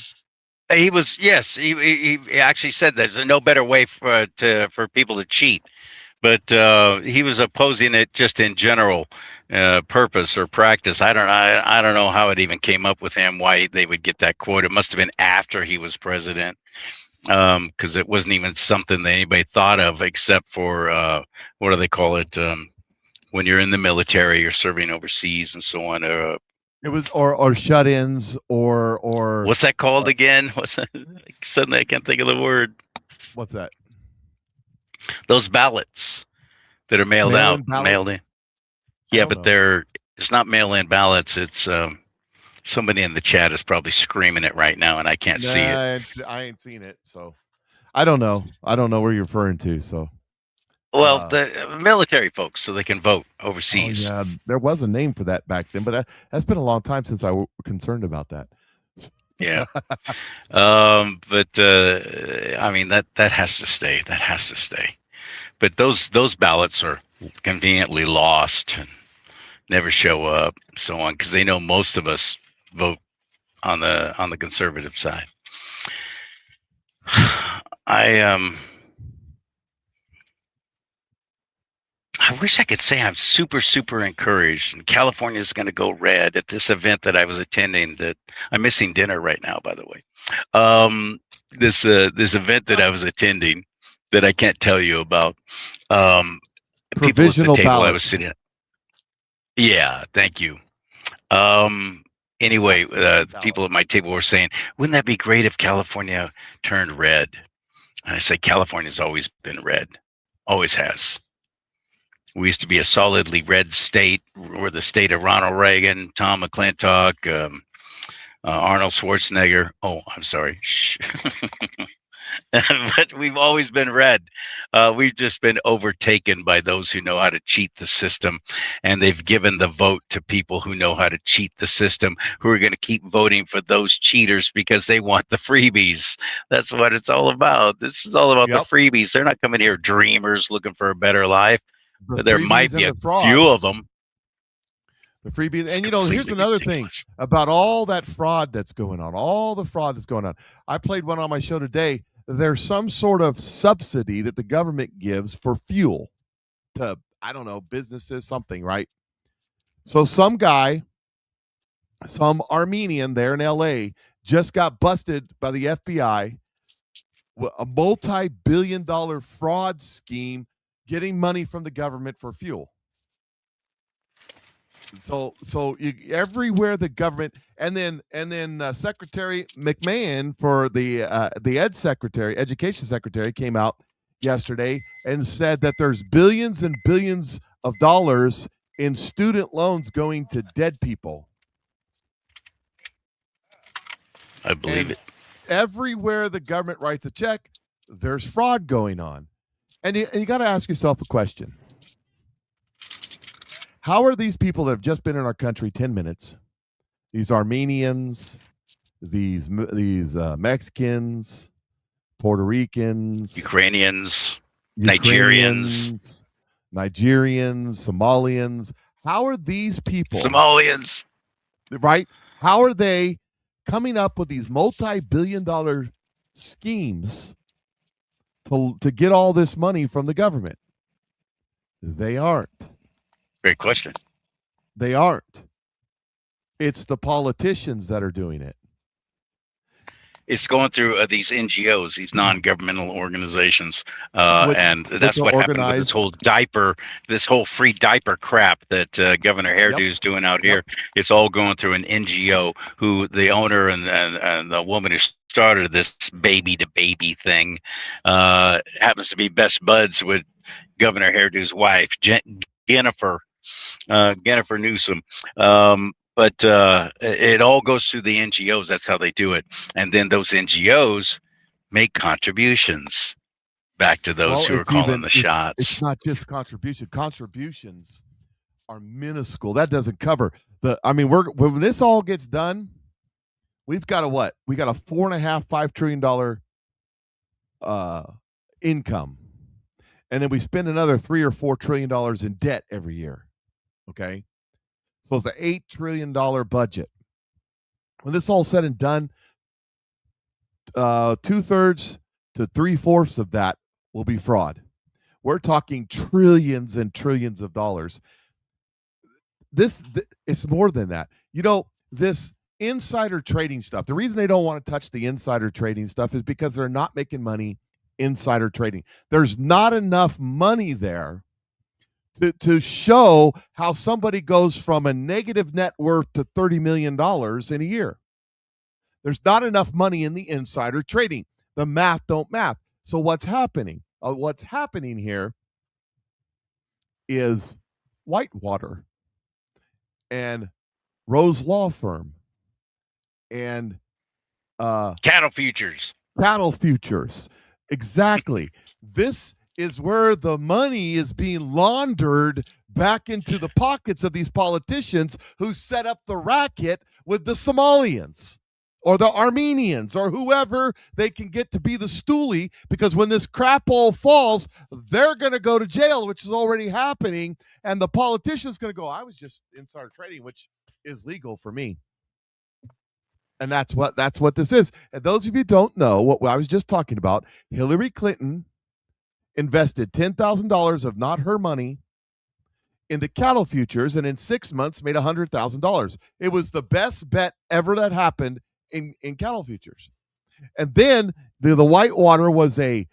He was, yes. He actually said there's no better way for people to cheat, but he was opposing it just in general purpose or practice. I don't know how it even came up with him, why they would get that quote. It must have been after he was president, because it wasn't even something that anybody thought of except for what do they call it? When you're in the military, you're serving overseas and so on. It was or shut-ins or what's that called again? What's that? Suddenly I can't think of the word. What's that? Those ballots that are mailed Mail-in out, ballots? mailed in. I Yeah, don't but know. it's not mail-in ballots. It's somebody in the chat is probably screaming it right now, and I can't see it. I ain't seen it, so I don't know. I don't know where you're referring to. So, Well, uh, the military folks, so they can vote oh overseas. yeah, there was a name for that back then, but that's been a long time since I was concerned about that. Yeah. But I mean that has to stay. That has to stay. But those ballots are conveniently lost and never show up, so on, because they know most of us vote on the conservative side. I wish I could say I'm super encouraged. And California is going to go red at this event that I was attending. That I'm missing dinner right now, by the way. This event that I was attending that I can't tell you about. People at the Provisional table I was ballots. sitting at. Yeah, thank you. Anyway, people at my table were saying, "Wouldn't that be great if California turned red?" And I said, "California's always been red, always has." We used to be a solidly red state. We're the state of Ronald Reagan, Tom McClintock, Arnold Schwarzenegger. Oh, I'm sorry. Shh. But we've always been red. We've just been overtaken by those who know how to cheat the system. And they've given the vote to people who know how to cheat the system, who are going to keep voting for those cheaters because they want the freebies. That's what it's all about. This is all about the Yep. freebies. They're not coming here dreamers looking for a better life. The There freebies might be and a the fraud. few of them. The freebies, and here's Completely another thing ridiculous. about all that fraud that's going on. All the fraud that's going on. I played one on my show today. There's some sort of subsidy that the government gives for fuel to, I don't know, businesses, something, right? So some guy, some Armenian there in LA, just got busted by the FBI with a multi-billion-dollar fraud scheme getting money from the government for fuel. So everywhere the government, and then Secretary McMahon for the education secretary came out yesterday and said that there's billions and billions of dollars in student loans going to dead people. I believe it. Everywhere the government writes a check, there's fraud going on, and you got to ask yourself a question. How are these people that have just been in our country 10 minutes, these Armenians, these Mexicans, Puerto Ricans, Ukrainians, Nigerians, Somalians, how are these people, Somalians, right? How are they coming up with these multi-billion-dollar schemes to get all this money from the government? They aren't. Great question. They aren't. It's the politicians that are doing it. It's going through these NGOs, these non-governmental organizations, Which and that's are what happened with organized. this whole free diaper crap that Governor Hairdo is doing out here. It's all going through an NGO who the owner and the woman who started this baby to baby thing happens to be best buds with Governor Hairdo's wife, Jennifer Newsom. But it all goes through the NGOs. That's how they do it. And then those NGOs make contributions back to those who are calling the shots. It's not just contribution. Contributions are minuscule. That doesn't cover when this all gets done, we've got a we got a $4.5 $5 trillion income. And then we spend another $3 or $4 trillion in debt every year. Okay. So it's an $8 trillion budget. When this all said and done, 2/3 to 3/4 of that will be fraud. We're talking trillions and trillions of dollars. It's more than that. This insider trading stuff, the reason they don't want to touch the insider trading stuff is because they're not making money insider trading. There's not enough money there to show how somebody goes from a negative net worth to $30 million in a year. There's not enough money in the insider trading. The math don't math. So what's happening? What's happening here is Whitewater and Rose Law Firm and Cattle futures. cattle futures. Exactly. This is where the money is being laundered back into the pockets of these politicians who set up the racket with the Somalians or the Armenians or whoever they can get to be the stoolie, because when this crap all falls, they're going to go to jail, which is already happening. And the politician's going to go, I was just insider trading, which is legal for me. And that's what this is. And those of you who don't know what I was just talking about, Hillary Clinton invested $10,000 of not her money into cattle futures, and in 6 months made $100,000. It was the best bet ever that happened in cattle futures. And then the Whitewater was a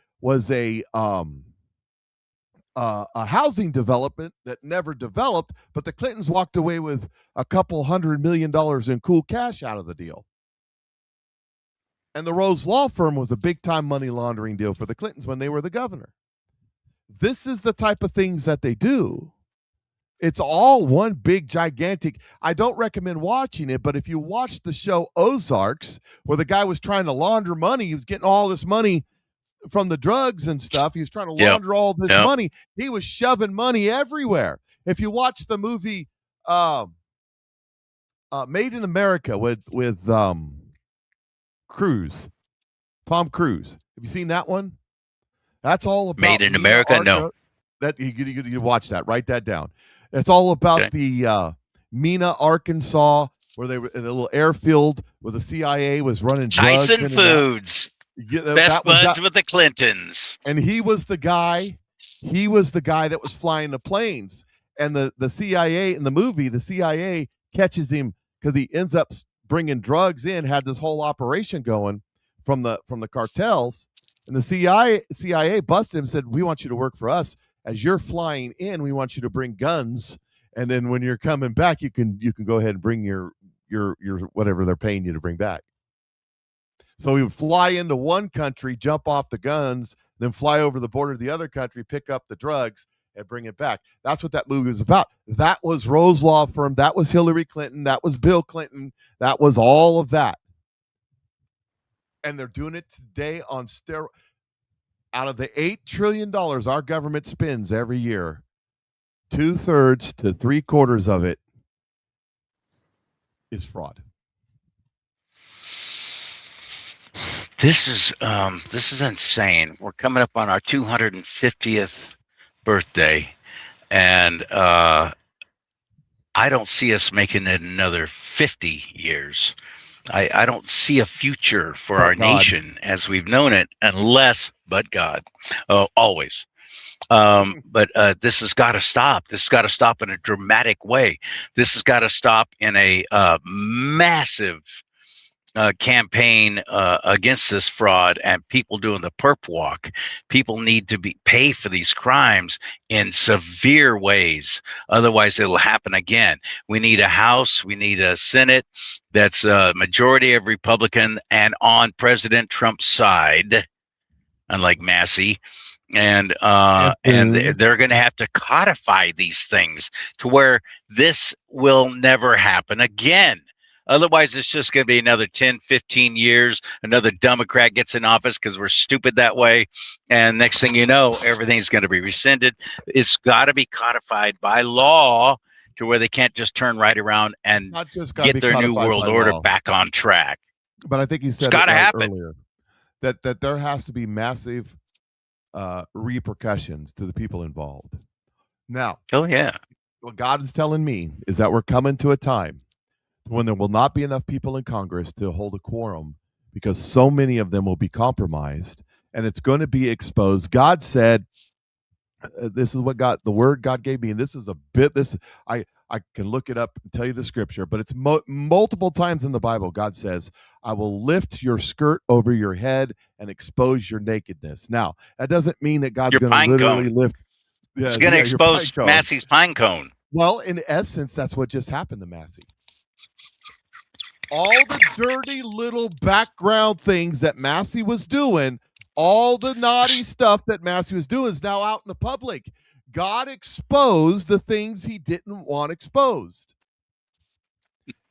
housing development that never developed, but the Clintons walked away with a couple $100 million in cool cash out of the deal. And the Rose Law Firm was a big-time money laundering deal for the Clintons when they were the governor. This is the type of things that they do. It's all one big, gigantic. I don't recommend watching it, but if you watch the show Ozarks, where the guy was trying to launder money, he was getting all this money from the drugs and stuff. He was trying to launder all this money. He was shoving money everywhere. If you watch the movie Made in America with Tom Cruise. Have you seen that one? That's all about Made in America. No, that you watch that. Write that down. It's all about the Mena, Arkansas, where they were in a little airfield where the CIA was running drugs. Tyson Foods. Best buds with the Clintons. And he was the guy. He was the guy that was flying the planes. And the CIA in the movie, the CIA catches him because he ends up bringing drugs in. Had this whole operation going from the cartels. And the CIA busted him and said, we want you to work for us. As you're flying in, we want you to bring guns. And then when you're coming back, you can go ahead and bring your whatever they're paying you to bring back. So he would fly into one country, jump off the guns, then fly over the border to the other country, pick up the drugs, and bring it back. That's what that movie was about. That was Rose Law Firm. That was Hillary Clinton. That was Bill Clinton. That was all of that. And they're doing it today on steroids. Out of the $8 trillion our government spends every year, 2/3 to 3/4 of it is fraud. This is insane. We're coming up on our 250th birthday, and I don't see us making it another 50 years. I don't see a future for our nation as we've known it, unless, but God, always. But this has got to stop. This has got to stop in a dramatic way. This has got to stop in a massive campaign against this fraud and people doing the perp walk. People need to pay for these crimes in severe ways. Otherwise, it'll happen again. We need a House. We need a Senate that's a majority of Republican and on President Trump's side, unlike Massey. And they're going to have to codify these things to where this will never happen again. Otherwise, it's just going to be another 10, 15 years. Another Democrat gets in office because we're stupid that way. And next thing you know, everything's going to be rescinded. It's got to be codified by law to where they can't just turn right around and get their new world order back on track. But I think you said it's got to happen earlier that there has to be massive repercussions to the people involved. Now, what God is telling me is that we're coming to a time when there will not be enough people in Congress to hold a quorum because so many of them will be compromised and it's going to be exposed. God said, this is what the word God gave me. And this is a bit, I can look it up and tell you the scripture, but it's multiple times in the Bible. God says, I will lift your skirt over your head and expose your nakedness. Now, that doesn't mean that God's going to literally lift. It's going to expose Massey's pine cone. Well, in essence, that's what just happened to Massey. All the dirty little background things that Massey was doing, All the naughty stuff that Massey was doing is now out in the public. God exposed the things he didn't want exposed.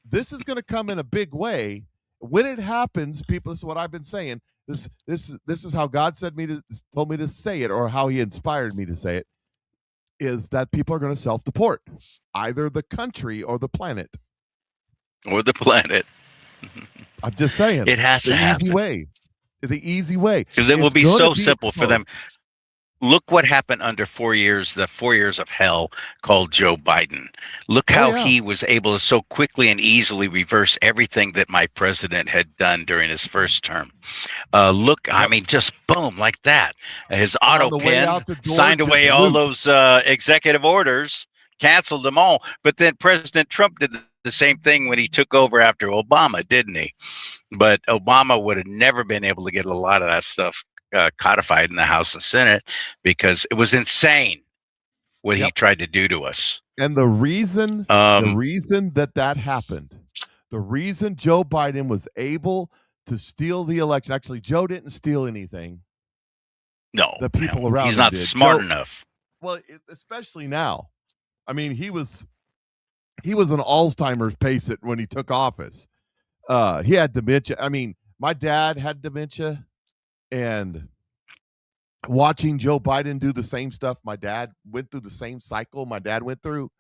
This is going to come in a big way. When it happens, people, this is what I've been saying. This is how God told me to say it, or how he inspired me to say it, is that people are going to self-deport, either the country or the planet. Or the planet. I'm just saying. It has to happen. The easy way. Because it will be so simple for exposed. them. Look what happened under 4 years, the 4 years of hell called Joe Biden. Look how he was able to so quickly and easily reverse everything that my president had done during his first term. I mean, just boom, like that. His auto pen signed away all those executive orders, canceled them all. But then President Trump did the same thing when he took over after Obama, didn't he? But Obama would have never been able to get a lot of that stuff codified in the House and Senate, because it was insane what he tried to do to us. And the reason that happened, the reason Joe Biden was able to steal the election, actually Joe didn't steal anything. No, the people around he's him not did. smart enough. Well, especially now. I mean, he was an Alzheimer's patient when he took office. He had dementia. I mean, my dad had dementia. And watching Joe Biden do the same stuff my dad went through, the same cycle my dad went through,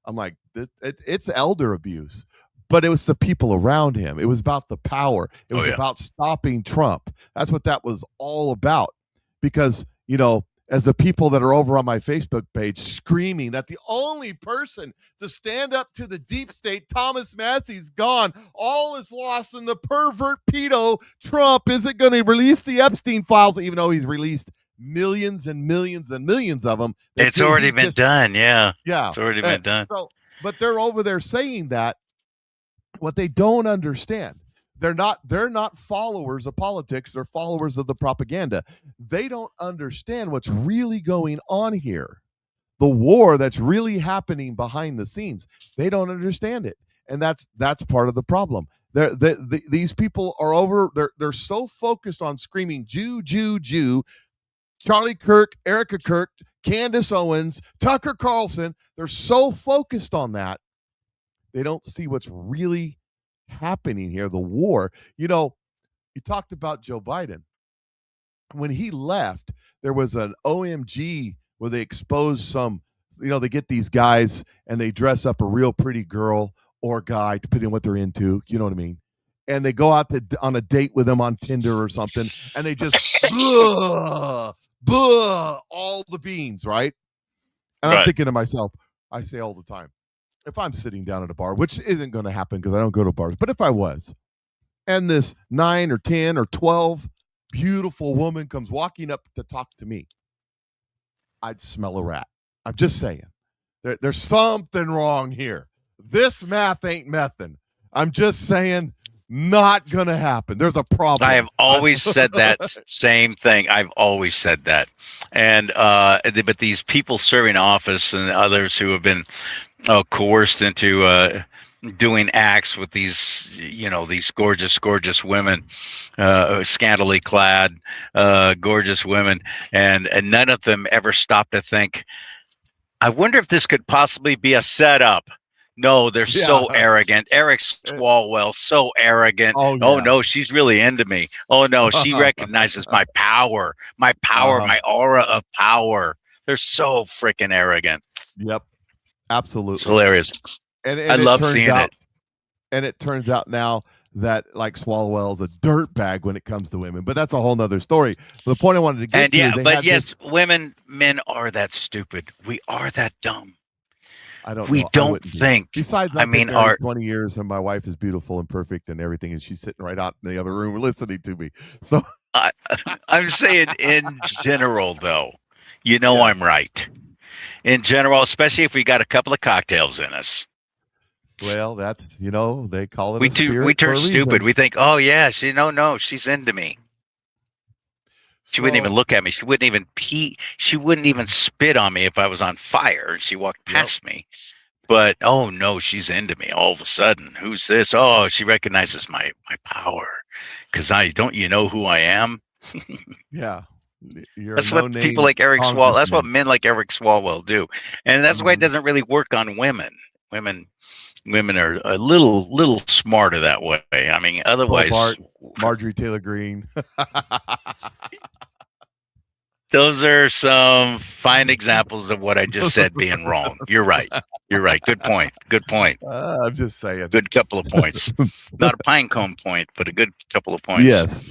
I'm like, it's elder abuse. But it was the people around him. It was about the power. It was about stopping Trump. That's what that was all about. Because, as the people that are over on my Facebook page screaming that the only person to stand up to the deep state, Thomas Massey's gone. All is lost, and the pervert pedo Trump isn't going to release the Epstein files, even though he's released millions and millions and millions of them. It's already been done. Yeah. Yeah. It's already been done. So, but they're over there saying that. What they don't understand, they're not followers of politics. They're followers of the propaganda. They don't understand what's really going on here. The war that's really happening behind the scenes. They don't understand it. And that's part of the problem. These people are over. They're so focused on screaming Jew, Jew, Jew. Charlie Kirk, Erica Kirk, Candace Owens, Tucker Carlson. They're so focused on that. They don't see what's really happening here, the war. You talked about Joe Biden. When he left, there was an OMG where they exposed some, they get these guys and they dress up a real pretty girl or guy, depending on what they're into, you know what I mean? And they go out on a date with them on Tinder or something, and they just all the beans, right? And I'm thinking to myself, I say all the time, if I'm sitting down at a bar, which isn't going to happen because I don't go to bars, but if I was, and this 9 or 10 or 12 beautiful woman comes walking up to talk to me, I'd smell a rat. I'm just saying. There's something wrong here. This math ain't methin'. I'm just saying, not going to happen. There's a problem. I have always said that same thing. I've always said that. And but these people serving office and others who have been coerced into doing acts with these, these gorgeous women, scantily clad, gorgeous women, and none of them ever stopped to think, I wonder if this could possibly be a setup. No, they're so arrogant. Eric Swalwell, so arrogant. Oh, no, she's really into me. Oh, no, she recognizes my power, my aura of power. They're so freaking arrogant. Yep. Absolutely. It's hilarious. And I love seeing it. And it turns out now that Swalwell is a dirtbag when it comes to women, but that's a whole nother story. But the point I wanted to get to men are that stupid. We are that dumb. I don't. We don't think. Besides, I've been married 20 years, and my wife is beautiful and perfect and everything, and she's sitting right out in the other room listening to me. So I'm saying, in general, though, I'm right. In general, especially if we got a couple of cocktails in us. Well, that's they call it. We turn stupid. We think, oh yeah, she's into me. She wouldn't even look at me. She wouldn't even pee. She wouldn't even spit on me if I was on fire and she walked past me. But, oh, no, she's into me all of a sudden. Who's this? Oh, she recognizes my power. Because don't you know who I am? Yeah. You're That's a what people no-name like Eric Swalwell. That's what congressman. men like Eric Swalwell do, and that's why it Mhm. doesn't really work on women. Women are a little smarter that way. I mean, otherwise, Bart, Marjorie Taylor Greene. those are some fine examples of what I just said being wrong. You're right. You're right. Good point. Good point. I'm just saying. Good couple of points. Not a pine cone point, but a good couple of points. Yes.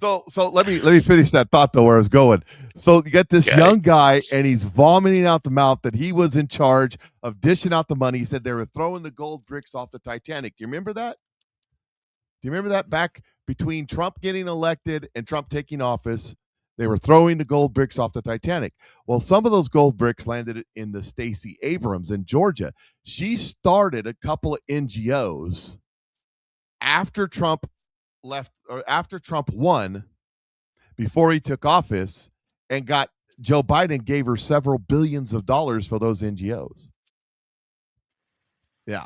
So let me finish that thought though, where I was going. So you get this Okay. young guy, and he's vomiting out the mouth that he was in charge of dishing out the money. He said they were throwing the gold bricks off the Titanic. Do you remember that? Do you remember that back between Trump getting elected and Trump taking office? They were throwing the gold bricks off the Titanic. Well, some of those gold bricks landed in the Stacey Abrams in Georgia. She started a couple of NGOs after Trump left, or after Trump won, before he took office, and got Joe Biden gave her several billions of dollars for those NGOs. Yeah.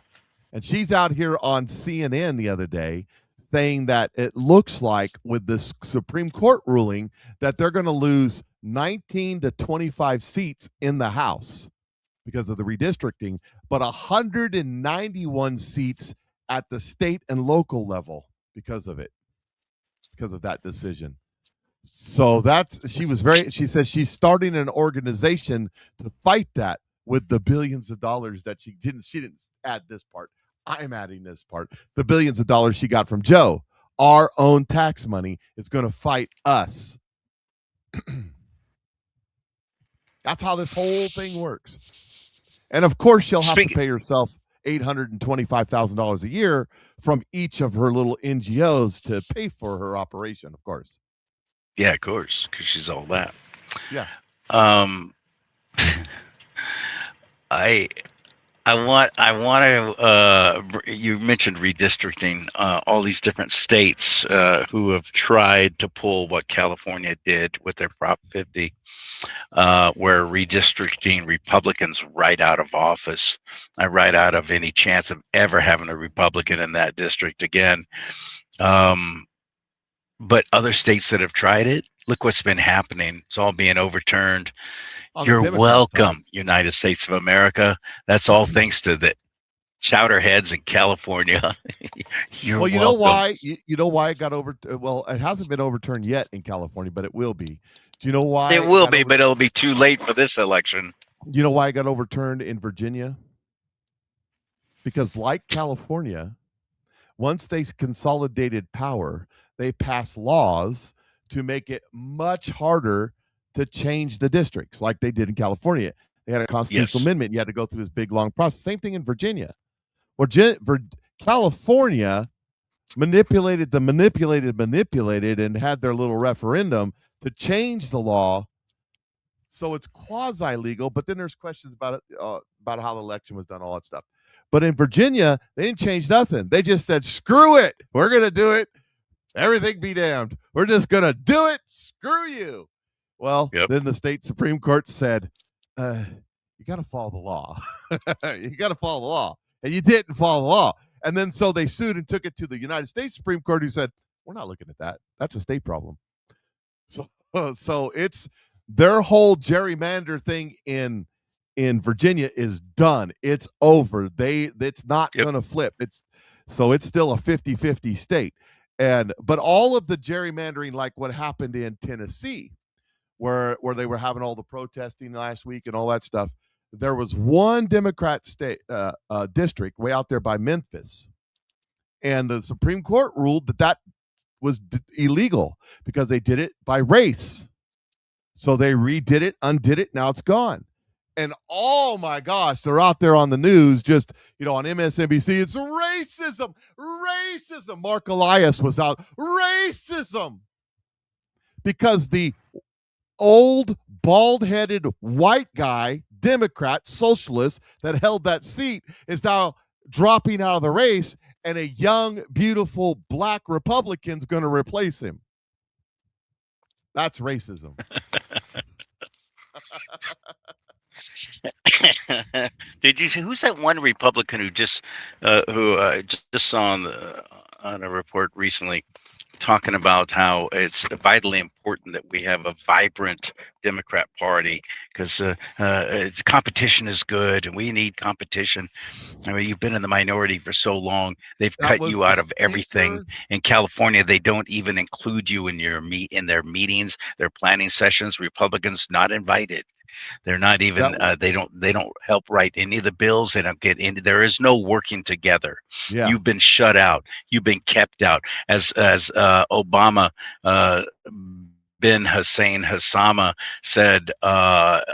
And she's out here on CNN the other day saying that it looks like with this Supreme Court ruling that they're going to lose 19 to 25 seats in the House because of the redistricting, but 191 seats at the state and local level because of it, because of that decision. So she says she's starting an organization to fight that with the billions of dollars that she didn't add this part. I'm adding this part. The billions of dollars she got from Joe, our own tax money, is going to fight us. That's how this whole thing works. And of course, she'll have to pay herself $825,000 a year from each of her little NGOs to pay for her operation, of course. Yeah, of course, because she's all that. Yeah. I want to. You mentioned redistricting. All these different states who have tried to pull what California did with their Prop 50, where redistricting Republicans right out of office, right out of any chance of ever having a Republican in that district again. But other states that have tried it, look what's been happening. It's all being overturned. You're welcome, United States of America. That's all thanks to the chowderheads in California. Well, you know why? You know why it got over? Well, it hasn't been overturned yet in California, but it will be. Do you know why? It will be, but it'll be too late for this election. You know why it got overturned in Virginia? Because like California, once they consolidated power, they passed laws to make it much harder to change the districts like they did in California. They had a constitutional amendment. You had to go through this big, long process. Same thing in Virginia. Well, California manipulated and had their little referendum to change the law. So it's quasi-legal, but then there's questions about it, about how the election was done, all that stuff. But in Virginia, they didn't change nothing. They just said, screw it. We're going to do it. Everything be damned. We're just going to do it. Screw you. Well, then the state Supreme Court said, you got to follow the law. You got to follow the law. And you didn't follow the law. And then so they sued and took it to the United States Supreme Court, who said, we're not looking at that. That's a state problem. So it's their whole gerrymander thing in Virginia is done. It's over. It's not going to flip. It's still a 50-50 state. But all of the gerrymandering, like what happened in Tennessee, where they were having all the protesting last week and all that stuff, there was one Democrat state district way out there by Memphis, and the Supreme Court ruled that was illegal because they did it by race. So they redid it, undid it. Now it's gone. And oh my gosh, they're out there on the news, just, on MSNBC. It's racism, racism. Mark Elias was out, racism. Because the old, bald-headed, white guy, Democrat, socialist, that held that seat is now dropping out of the race, and a young, beautiful black Republican's going to replace him. That's racism. Did you see who's that one Republican who just saw on a report recently talking about how it's vitally important that we have a vibrant Democrat Party because it's competition is good and we need competition. I mean, you've been in the minority for so long; they've That cut was you the out of everything. speaker. In California, they don't even include you in their meetings, their planning sessions. Republicans not invited. They're not even. That They don't help write any of the bills. They don't get any. There is no working together. yeah. You've been shut out. You've been kept out. As Obama. Bin Hussein Hassama said,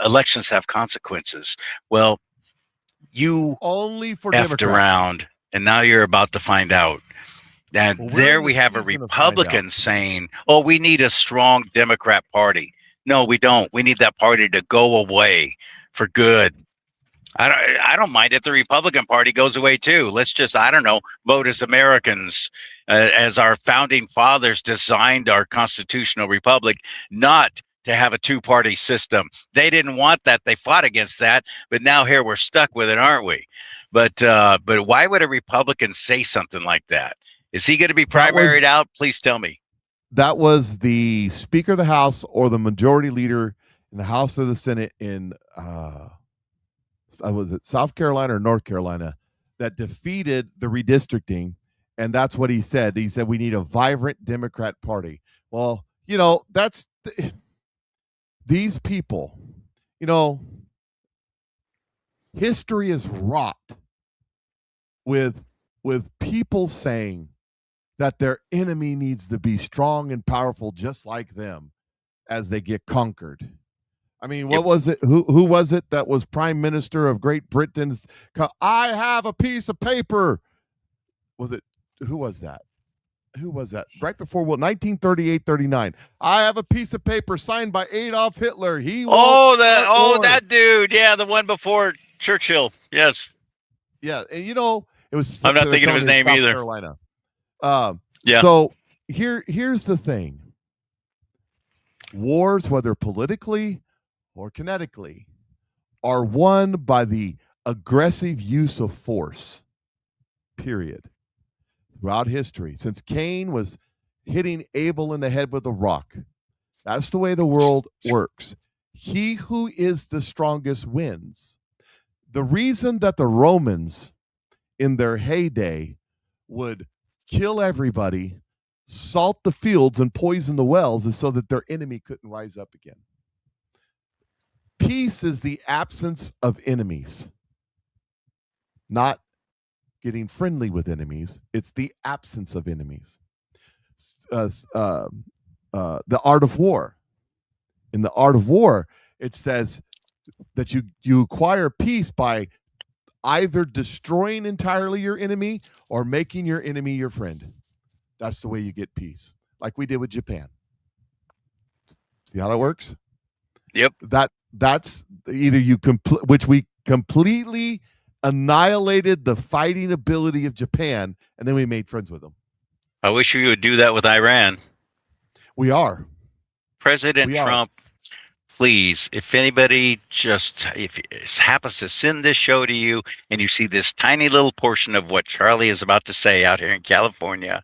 elections have consequences. Well, you Only for effed Democrats. around, and now you're about to find out. And Well, we're there in the we have a season of find Republican saying, "Oh, we need a strong Democrat Party." No, we don't. We need that party to go away for good. I don't mind if the Republican Party goes away too. Let's just, I don't know, vote as Americans, as our founding fathers designed our constitutional republic, not to have a two-party system. They didn't want that. They fought against that. But now here we're stuck with it, aren't we? But why would a Republican say something like that? Is he going to be primaried out? Please tell me. That was the Speaker of the House or the Majority Leader in the House of the Senate in was it South Carolina or North Carolina that defeated the redistricting, and that's what he said. He said we need a vibrant Democrat Party. Well, you know, that's these people. You know, history is wrought with people saying that their enemy needs to be strong and powerful just like them as they get conquered. I mean, what was it? Who was it that was Prime Minister of Great Britain? I have a piece of paper. Was it? Who was that? Who was that? Right before 1938, 39. I have a piece of paper signed by Adolf Hitler. That dude. Yeah, the one before Churchill. Yes. Yeah, and you know, it was. I'm not thinking of his name South either. Carolina. Yeah. So here's the thing. Wars, whether politically or kinetically, are won by the aggressive use of force, period. Throughout history, since Cain was hitting Abel in the head with a rock, that's the way the world works. He who is the strongest wins. The reason that the Romans in their heyday would kill everybody, salt the fields, and poison the wells is so that their enemy couldn't rise up again. Peace is the absence of enemies, not getting friendly with enemies. It's the absence of enemies. The art of war. In the art of war, it says that you acquire peace by either destroying entirely your enemy or making your enemy your friend. That's the way you get peace, like we did with Japan. See how that works? Yep. That's either which we completely annihilated the fighting ability of Japan, and then we made friends with them. I wish we would do that with Iran. We are. President Trump, please, if anybody if it happens to send this show to you and you see this tiny little portion of what Charlie is about to say out here in California,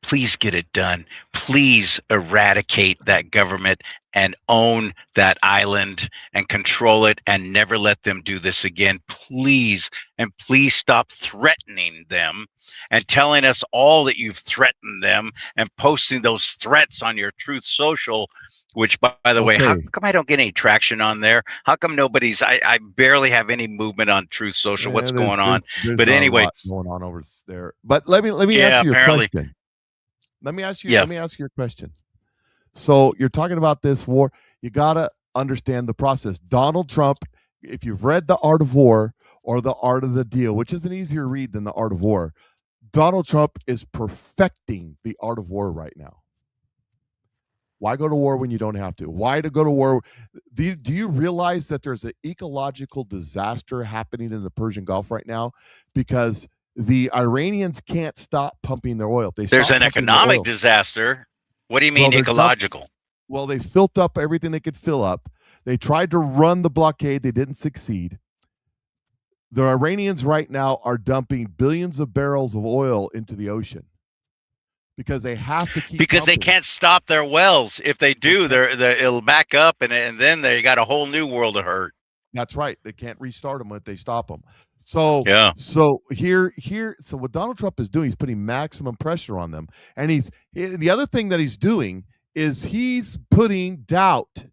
please get it done. Please eradicate that government and own that island and control it and never let them do this again. Please. And please stop threatening them and telling us all that you've threatened them and posting those threats on your Truth Social, which, by the way, how come I don't get any traction on there? How come nobody's, I barely have any movement on Truth Social. What's going on? But anyway, going on over there. But let me answer your question. Let me ask you your question. So you're talking about this war. You got to understand the process. Donald Trump, if you've read The Art of War or The Art of the Deal, which is an easier read than The Art of War, Donald Trump is perfecting the art of war right now. Why go to war when you don't have to? Why to go to war? Do you realize that there's an ecological disaster happening in the Persian Gulf right now? Because the Iranians can't stop pumping their oil. There's an economic disaster. What do you mean ecological? They filled up everything they could fill up. They tried to run the blockade. They didn't succeed. The Iranians right now are dumping billions of barrels of oil into the ocean because they have to keep because they pumping. can't stop their wells. If they do, it'll back up, and then they got a whole new world of hurt. That's right. They can't restart them if they stop them. So Yeah. so so what Donald Trump is doing, he's putting maximum pressure on them. And the other thing that he's doing is he's putting doubt.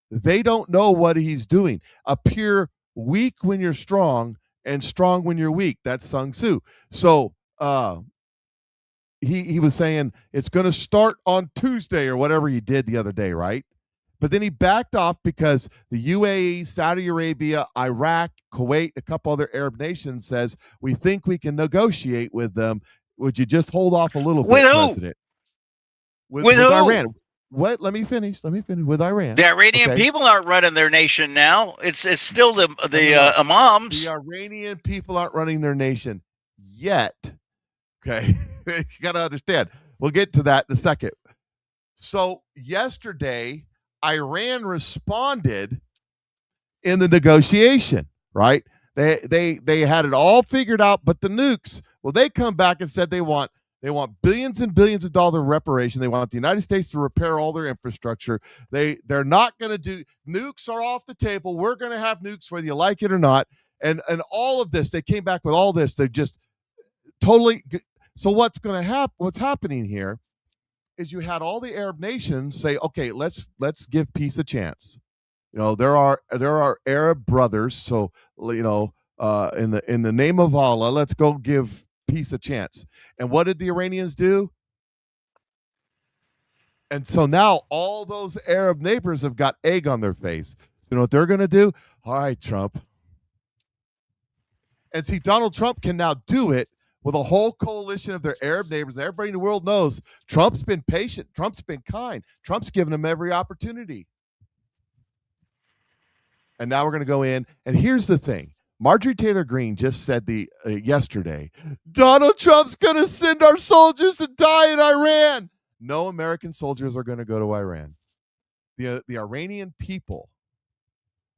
They don't know what he's doing. Appear weak when you're strong and strong when you're weak. That's Sun Tzu. So he was saying it's going to start on Tuesday or whatever he did the other day, right? But then he backed off because the UAE, Saudi Arabia, Iraq, Kuwait, a couple other Arab nations says, we think we can negotiate with them. Would you just hold off a little bit, With who? President? With who? Iran. What? Let me finish. With Iran. The Iranian Okay. people aren't running their nation now. It's still the imams. The Iranian people aren't running their nation yet. Okay. You got to understand. We'll get to that in a second. So yesterday, Iran responded in the negotiation, right? They had it all figured out, but the nukes, well, they come back and said they want billions and billions of dollars of reparation. They want the United States to repair all their infrastructure. They're not going to do nukes are off the table. We're going to have nukes whether you like it or not. And all of this, they came back with all this. They're just totally. So what's going to happen? What's happening here is you had all the Arab nations say, okay, let's give peace a chance. You know, there are Arab brothers, so in the name of Allah, let's go give peace a chance. And what did the Iranians do? And so now all those Arab neighbors have got egg on their face. So you know what they're going to do? All right, Trump. And see, Donald Trump can now do it with a whole coalition of their Arab neighbors. And everybody in the world knows Trump's been patient. Trump's been kind. Trump's given them every opportunity. And now we're going to go in. And here's the thing. Marjorie Taylor Greene just said yesterday, Donald Trump's going to send our soldiers to die in Iran. No American soldiers are going to go to Iran. The Iranian people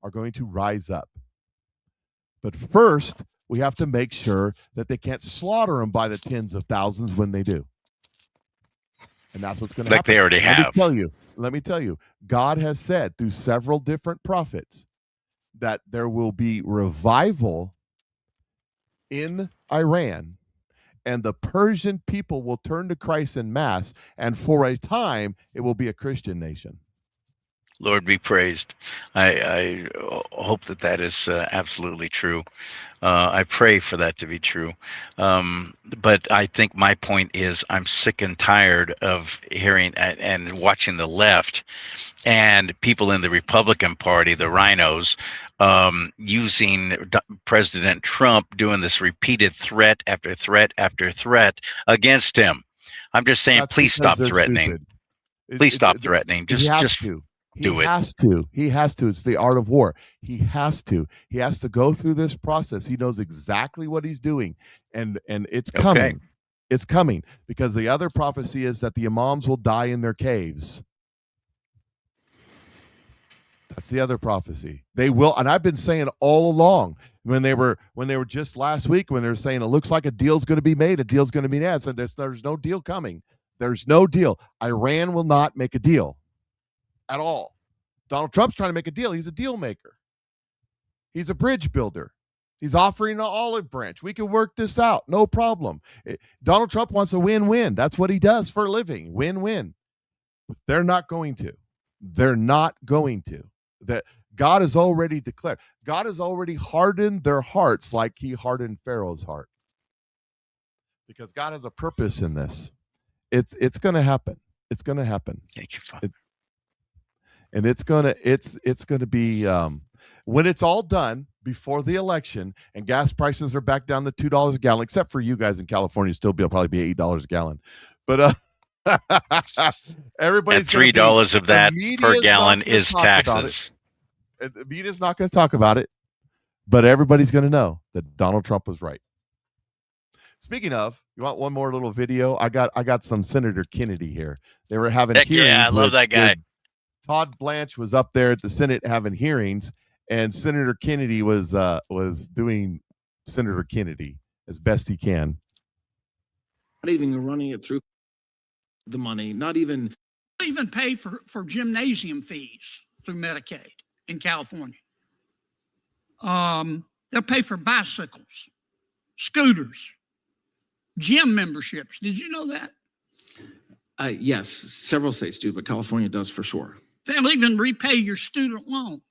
are going to rise up. But first, we have to make sure that they can't slaughter them by the tens of thousands when they do. And that's what's going to happen. Like they already have. Let me tell you, God has said through several different prophets that there will be revival in Iran, and the Persian people will turn to Christ en masse, and for a time, it will be a Christian nation. Lord be praised. I hope that is absolutely true. I pray for that to be true. But I think my point is I'm sick and tired of hearing and watching the left and people in the Republican Party, the rhinos, using President Trump doing this repeated threat after threat after threat against him. I'm just saying, please stop threatening. Please stop threatening. Just do it. He has to. It's the art of war. He has to go through this process. He knows exactly what he's doing, and it's coming. Okay. It's coming because the other prophecy is that the imams will die in their caves. That's the other prophecy. They will, and I've been saying all along when they were just last week when they were saying it looks like a deal's going to be made, a deal's going to be made. So there's no deal coming. There's no deal. Iran will not make a deal at all. Donald Trump's trying to make a deal. He's a deal maker. He's a bridge builder. He's offering an olive branch. We can work this out. No problem. Donald Trump wants a win-win. That's what he does for a living. Win-win. They're not going to. They're not going to. That God has already declared. God has already hardened their hearts like he hardened Pharaoh's heart. Because God has a purpose in this. It's going to happen. It's going to happen. Thank you, Father. And it's gonna be when it's all done before the election and gas prices are back down to $2 a gallon, except for you guys in California, still probably be $8 a gallon. But everybody's and $3 of that per gallon is taxes. The media's not going to talk about it, but everybody's going to know that Donald Trump was right. Speaking of, you want one more little video? I got some Senator Kennedy here. They were having hearings. Yeah, I love that guy. Todd Blanche was up there at the Senate having hearings, and Senator Kennedy was doing Senator Kennedy as best he can. Not even running it through the money, not even pay for gymnasium fees through Medicaid in California. They'll pay for bicycles, scooters, gym memberships. Did you know that? yes, several states do, but California does for sure. They'll even repay your student loans.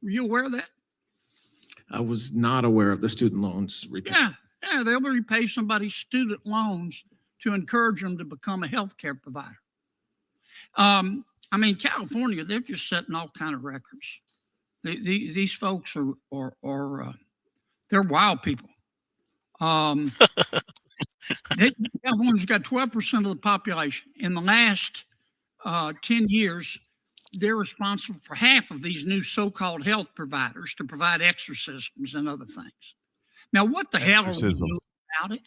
Were you aware of that? I was not aware of the student loans repayment. Yeah, they'll repay somebody's student loans to encourage them to become a healthcare provider. I mean, California, they're just setting all kind of records. These folks are they're wild people. California's got 12% of the population. In the last 10 years, they're responsible for half of these new so-called health providers to provide exorcisms and other things. Now, what the hell are we doing about it?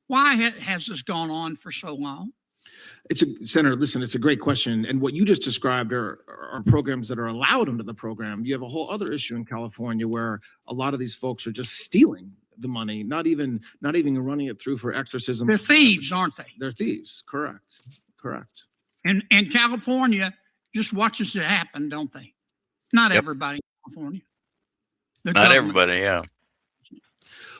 Why has this gone on for so long? Senator, listen, it's a great question. And what you just described are programs that are allowed under the program. You have a whole other issue in California where a lot of these folks are just stealing the money, not even running it through for exorcism. They're thieves, aren't they? They're thieves. Correct. And California just watches it happen, don't they? Not everybody in California. Not everybody, yeah.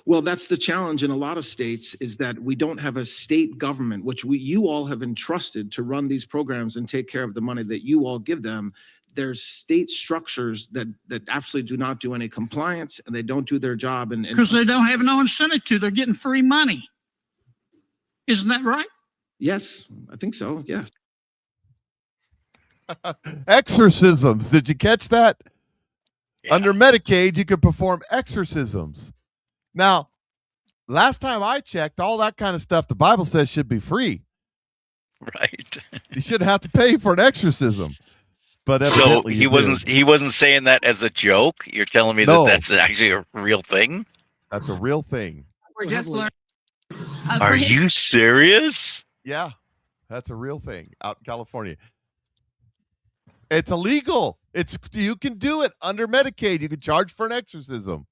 Well, that's the challenge in a lot of states, is that we don't have a state government, which you all have entrusted to run these programs and take care of the money that you all give them. There's state structures that absolutely do not do any compliance, and they don't do their job. Because they don't have no incentive to. They're getting free money. Isn't that right? Yes, I think so. Yes. Exorcisms. Did you catch that? Yeah. Under Medicaid, you could perform exorcisms. Now, last time I checked, all that kind of stuff, the Bible says should be free. Right. You shouldn't have to pay for an exorcism. But so he wasn't saying that as a joke. You're telling me that that's actually a real thing? That's a real thing. We're just learning. Are you serious? Yeah, that's a real thing out in California. It's illegal. You can do it under Medicaid. You can charge for an exorcism.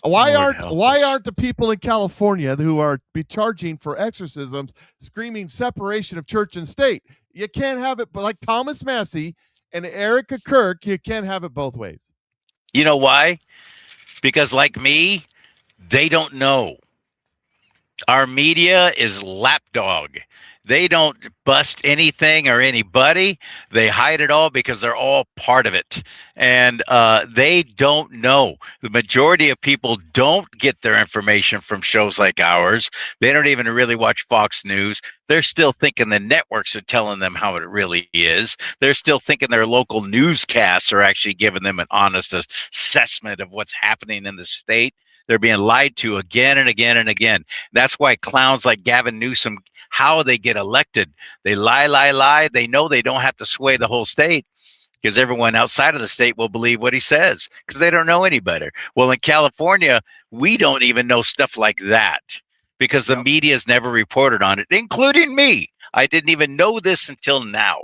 Why aren't the people in California who are be charging for exorcisms screaming separation of church and state? You can't have it, but like Thomas Massey and Erica Kirk, you can't have it both ways. You know why? Because like me, they don't know. Our media is lapdog. They don't bust anything or anybody. They hide it all because they're all part of it. And they don't know. The majority of people don't get their information from shows like ours. They don't even really watch Fox News. They're still thinking the networks are telling them how it really is. They're still thinking their local newscasts are actually giving them an honest assessment of what's happening in the state. They're being lied to again and again and again. That's why clowns like Gavin Newsom, how they get elected. They lie. They know they don't have to sway the whole state because everyone outside of the state will believe what he says because they don't know any better. Well, in California, we don't even know stuff like that because the media's never reported on it, including me. I didn't even know this until now.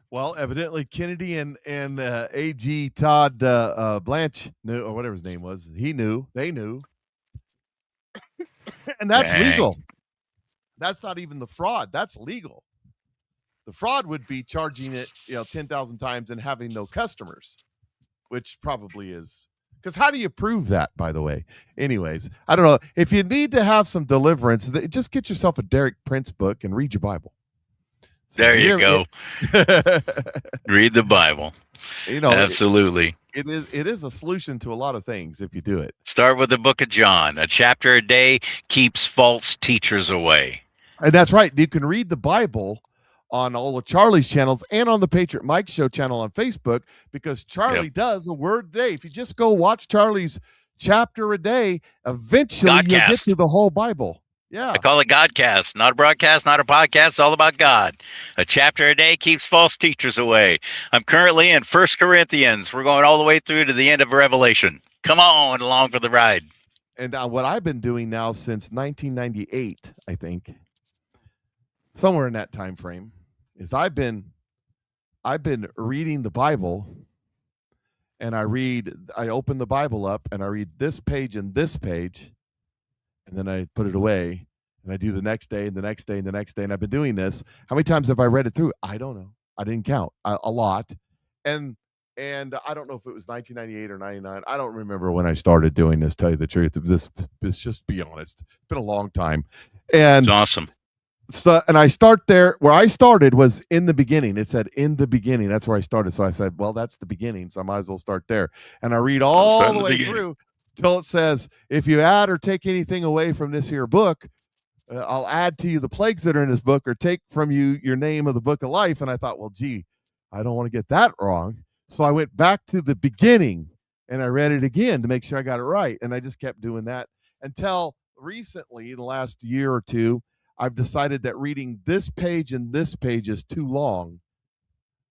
Well, evidently Kennedy and AG Todd Blanche knew, or whatever his name was. He knew. They knew. And that's legal. That's not even the fraud. That's legal. The fraud would be charging it, 10,000 times and having no customers, which probably is. Because how do you prove that, by the way? Anyways, I don't know. If you need to have some deliverance, just get yourself a Derek Prince book and read your Bible. So there you go. Read the Bible. Absolutely. It is a solution to a lot of things if you do it. Start with the book of John. A chapter a day keeps false teachers away. And that's right. You can read the Bible on all of Charlie's channels and on the Patriot Mike Show channel on Facebook because Charlie does a word a day. If you just go watch Charlie's chapter a day, eventually you get to the whole Bible. Yeah. I call it Godcast, not a broadcast, not a podcast. It's all about God. A chapter a day keeps false teachers away. I'm currently in 1 Corinthians. We're going all the way through to the end of Revelation. Come on along for the ride. And what I've been doing now since 1998, I think, somewhere in that time frame, is I've been reading the Bible, and I open the Bible up and I read this page and this page. And then I put it away, And I do the next day and the next day and the next day. And I've been doing this. How many times have I read it through? I don't know. I didn't count. A lot. And I don't know if it was 1998 or 99. I don't remember when I started doing this, tell you the truth. This just be honest. It's been a long time. And It's awesome. so, and I start there where I started was in the beginning. It said in the beginning. That's where I started. So I said, well, that's the beginning. So I might as well start there. And I read all the way through till it says, if you add or take anything away from this here book, I'll add to you the plagues that are in this book, or take from you your name of the book of life. And I thought, well, gee, I don't want to get that wrong. So I went back to the beginning and I read it again to make sure I got it right. And I just kept doing that until recently, the last year or two, I've decided that reading this page and this page is too long.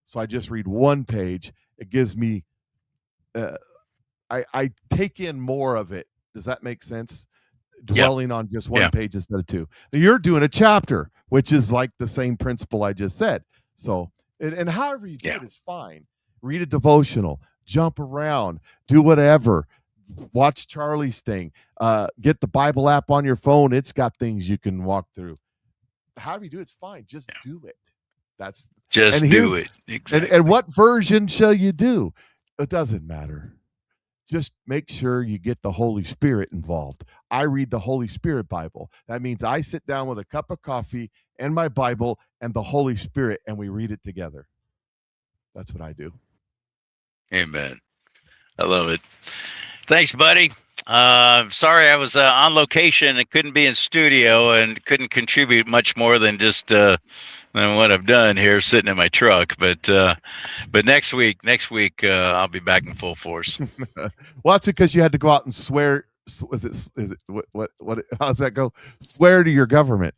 So I just read one page. It gives me, I take in more of it. Does that make sense? Dwelling on just one page instead of two. Now you're doing a chapter, which is like the same principle I just said. So, and however you do it is fine. Read a devotional, jump around, do whatever. Watch Charlie's thing. Get the Bible app on your phone. It's got things you can walk through. However you do it's fine. Just do it. That's just do it. Exactly. And what version shall you do? It doesn't matter. Just make sure you get the Holy Spirit involved. I read the Holy Spirit Bible. That means I sit down with a cup of coffee and my Bible and the Holy Spirit, and we read it together. That's what I do. Amen. I love it. Thanks, buddy. Sorry I was on location and couldn't be in studio and couldn't contribute much more than just than what I've done here sitting in my truck. But next week I'll be back in full force. Well, that's because you had to go out and swear. Is it what how's that go? Swear to your government.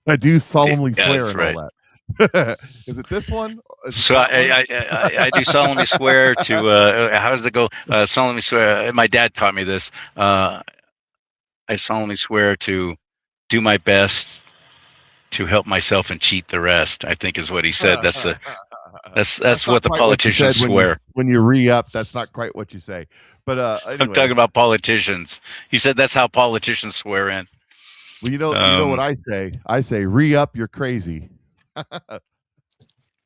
I do solemnly swear and all that. Is it this one? So I do solemnly swear to how does it go? Solemnly swear. My dad taught me this. I solemnly swear to do my best to help myself and cheat the rest, I think is what he said. That's what the politicians swear. When you re-up, that's not quite what you say. But I'm talking about politicians. He said that's how politicians swear in. Well, you know what I say? I say re-up, you're crazy.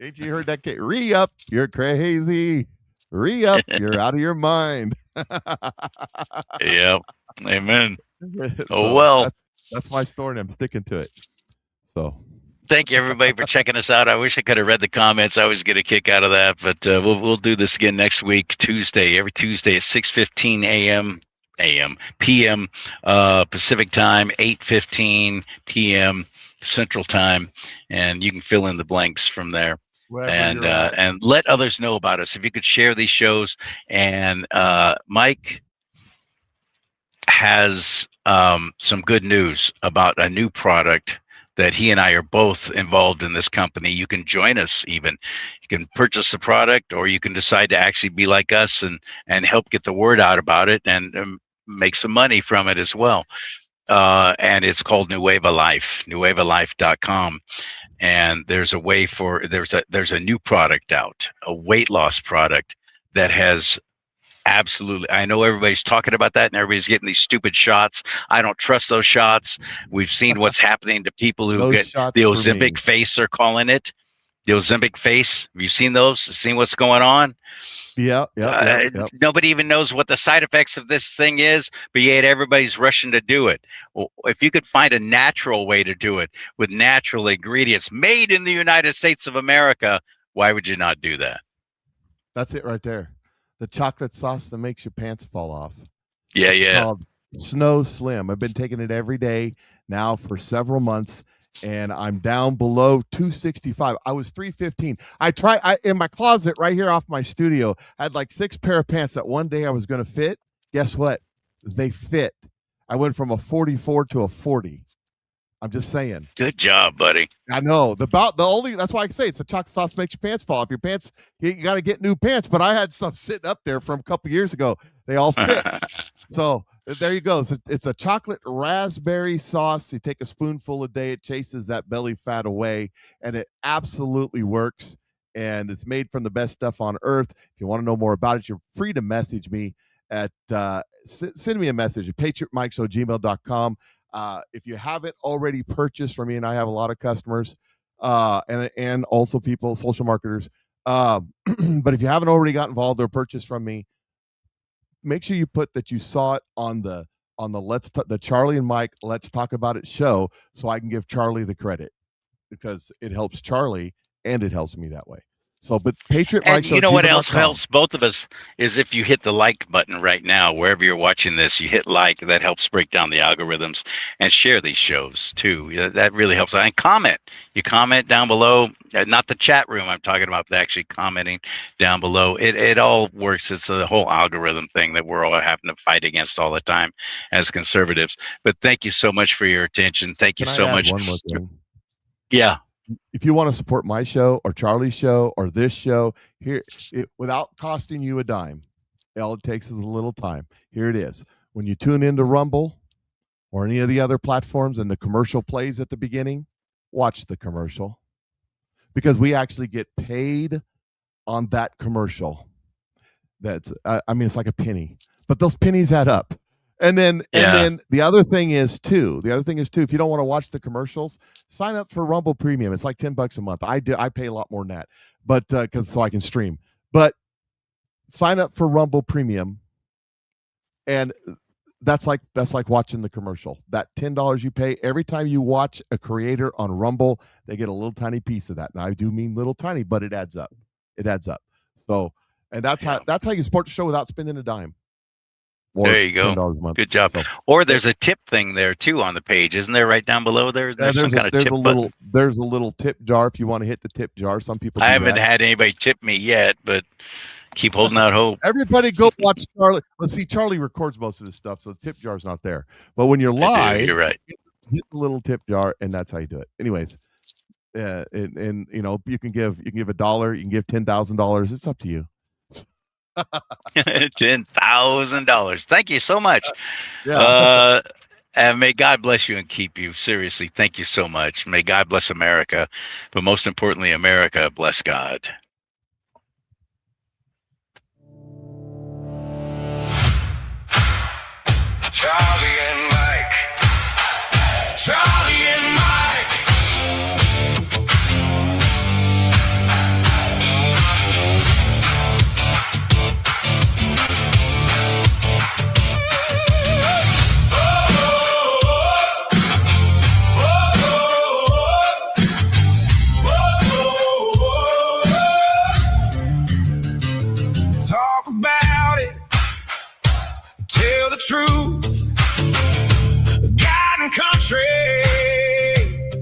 Ain't you heard that? Re-up, you're crazy. Re-up, you're out of your mind. Yep. Amen. So well. That's my story, and I'm sticking to it. So thank you, everybody, for checking us out. I wish I could have read the comments. I always get a kick out of that. But we'll do this again next week, Tuesday. Every Tuesday at 6:15 p.m. Pacific time, 8:15 p.m. Central time, and you can fill in the blanks from there. And let others know about us. If you could share these shows. And Mike has some good news about a new product that he and I are both involved in this company. You can join us even. You can purchase the product, or you can decide to actually be like us and help get the word out about it and make some money from it as well. And it's called Nueva Life, nuevalife.com. And there's a way for, there's a new product out, a weight loss product that has absolutely, I know everybody's talking about that and everybody's getting these stupid shots. I don't trust those shots. We've seen what's happening to people who get the Ozempic face, they're calling it. The Ozempic face. Have you seen those? Seen what's going on? Yeah. Nobody even knows what the side effects of this thing is, but yet everybody's rushing to do it. Well, if you could find a natural way to do it with natural ingredients made in the United States of America, why would you not do that? That's it right there. The chocolate sauce that makes your pants fall off. It's called Snow Slim. I've been taking it every day now for several months, and I'm down below 265. I was 315. I in my closet right here off my studio, I had like 6 pair of pants that one day I was going to fit. Guess what? They fit. I went from a 44 to a 40. I'm just saying. Good job, buddy. I know. That's why I say it's the chocolate sauce makes your pants fall off. Your pants, you got to get new pants. But I had some sitting up there from a couple years ago. They all fit. So there you go. It's a chocolate raspberry sauce. You take a spoonful a day. It chases that belly fat away, and it absolutely works. And it's made from the best stuff on earth. If you want to know more about it, you're free to message me at send me a message at patriotmikeshow@gmail.com. If you haven't already purchased from me, and I have a lot of customers, and also people, social marketers. But if you haven't already got involved or purchased from me, make sure you put that you saw it on the the Charlie and Mike Let's Talk About It show, so I can give Charlie the credit, because it helps Charlie and it helps me that way. So, but Patriot Mike And Show. you know what else gmail.com. helps both of us is if you hit the like button right now, wherever you're watching this, you hit like. That helps break down the algorithms, and share these shows too. That really helps. And comment. You comment down below, not the chat room I'm talking about, but actually commenting down below. It all works. It's a whole algorithm thing that we're all having to fight against all the time as conservatives. But thank you so much for your attention. Thank you Can I so add much. one more thing? Yeah. If you want to support my show or Charlie's show or this show here, without costing you a dime, all it takes is a little time. Here it is. When you tune into Rumble or any of the other platforms and the commercial plays at the beginning, watch the commercial, because we actually get paid on that commercial. That's, I mean, it's like a penny, but those pennies add up. And then the other thing is too, if you don't want to watch the commercials, sign up for Rumble Premium. It's like $10 a month. I pay a lot more than that, but so I can stream. But sign up for Rumble Premium, and that's like watching the commercial. That $10 you pay every time you watch a creator on Rumble, they get a little tiny piece of that. Now I do mean little tiny, but it adds up. It adds up. So, and that's how you support the show without spending a dime. There you go. $10 a month. Good job. So, or there's a tip thing there too on the page, isn't there? Right down below there. There's some kind of tip button. There's a little tip jar if you want to hit the tip jar. Some people. I haven't had anybody tip me yet, but keep holding out hope. Everybody go watch Charlie. Let's see, Charlie records most of his stuff, so the tip jar's not there. But when you're live, you're right. Hit the little tip jar, and that's how you do it. Anyways, and you know, you can give $1, you can give $10,000. It's up to you. $10,000. Thank you so much. And may God bless you and keep you. Seriously, thank you so much. May God bless America, but most importantly, America bless God. Charlie and Mike. Charlie and Mike. Talk about it. Tell the truth. God and country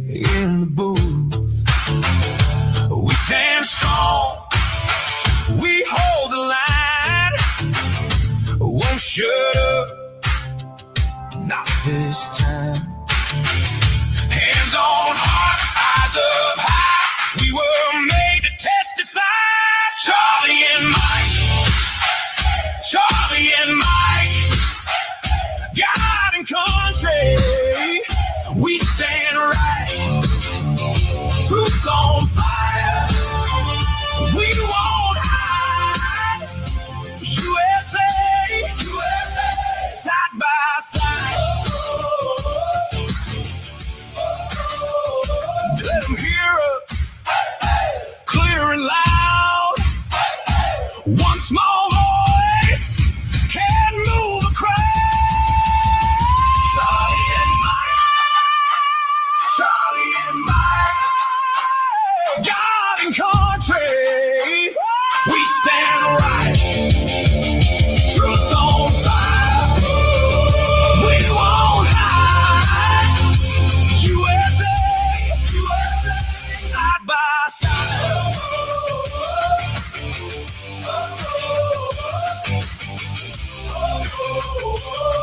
in the booth. We stand strong. We hold the line. Won't shut up. Not this time. Hands on heart, eyes up high. We were made to testify. Charlie and Mike. Charlie and Mike. God and country, we stand right. Truth on fire, we won't hide. USA, USA, side by side. Let them hear us, clear and loud. One small voice can move a crowd. Charlie and Mike, God and country, we stand right. Truth on fire, we won't hide. USA, USA, side by side. Oh,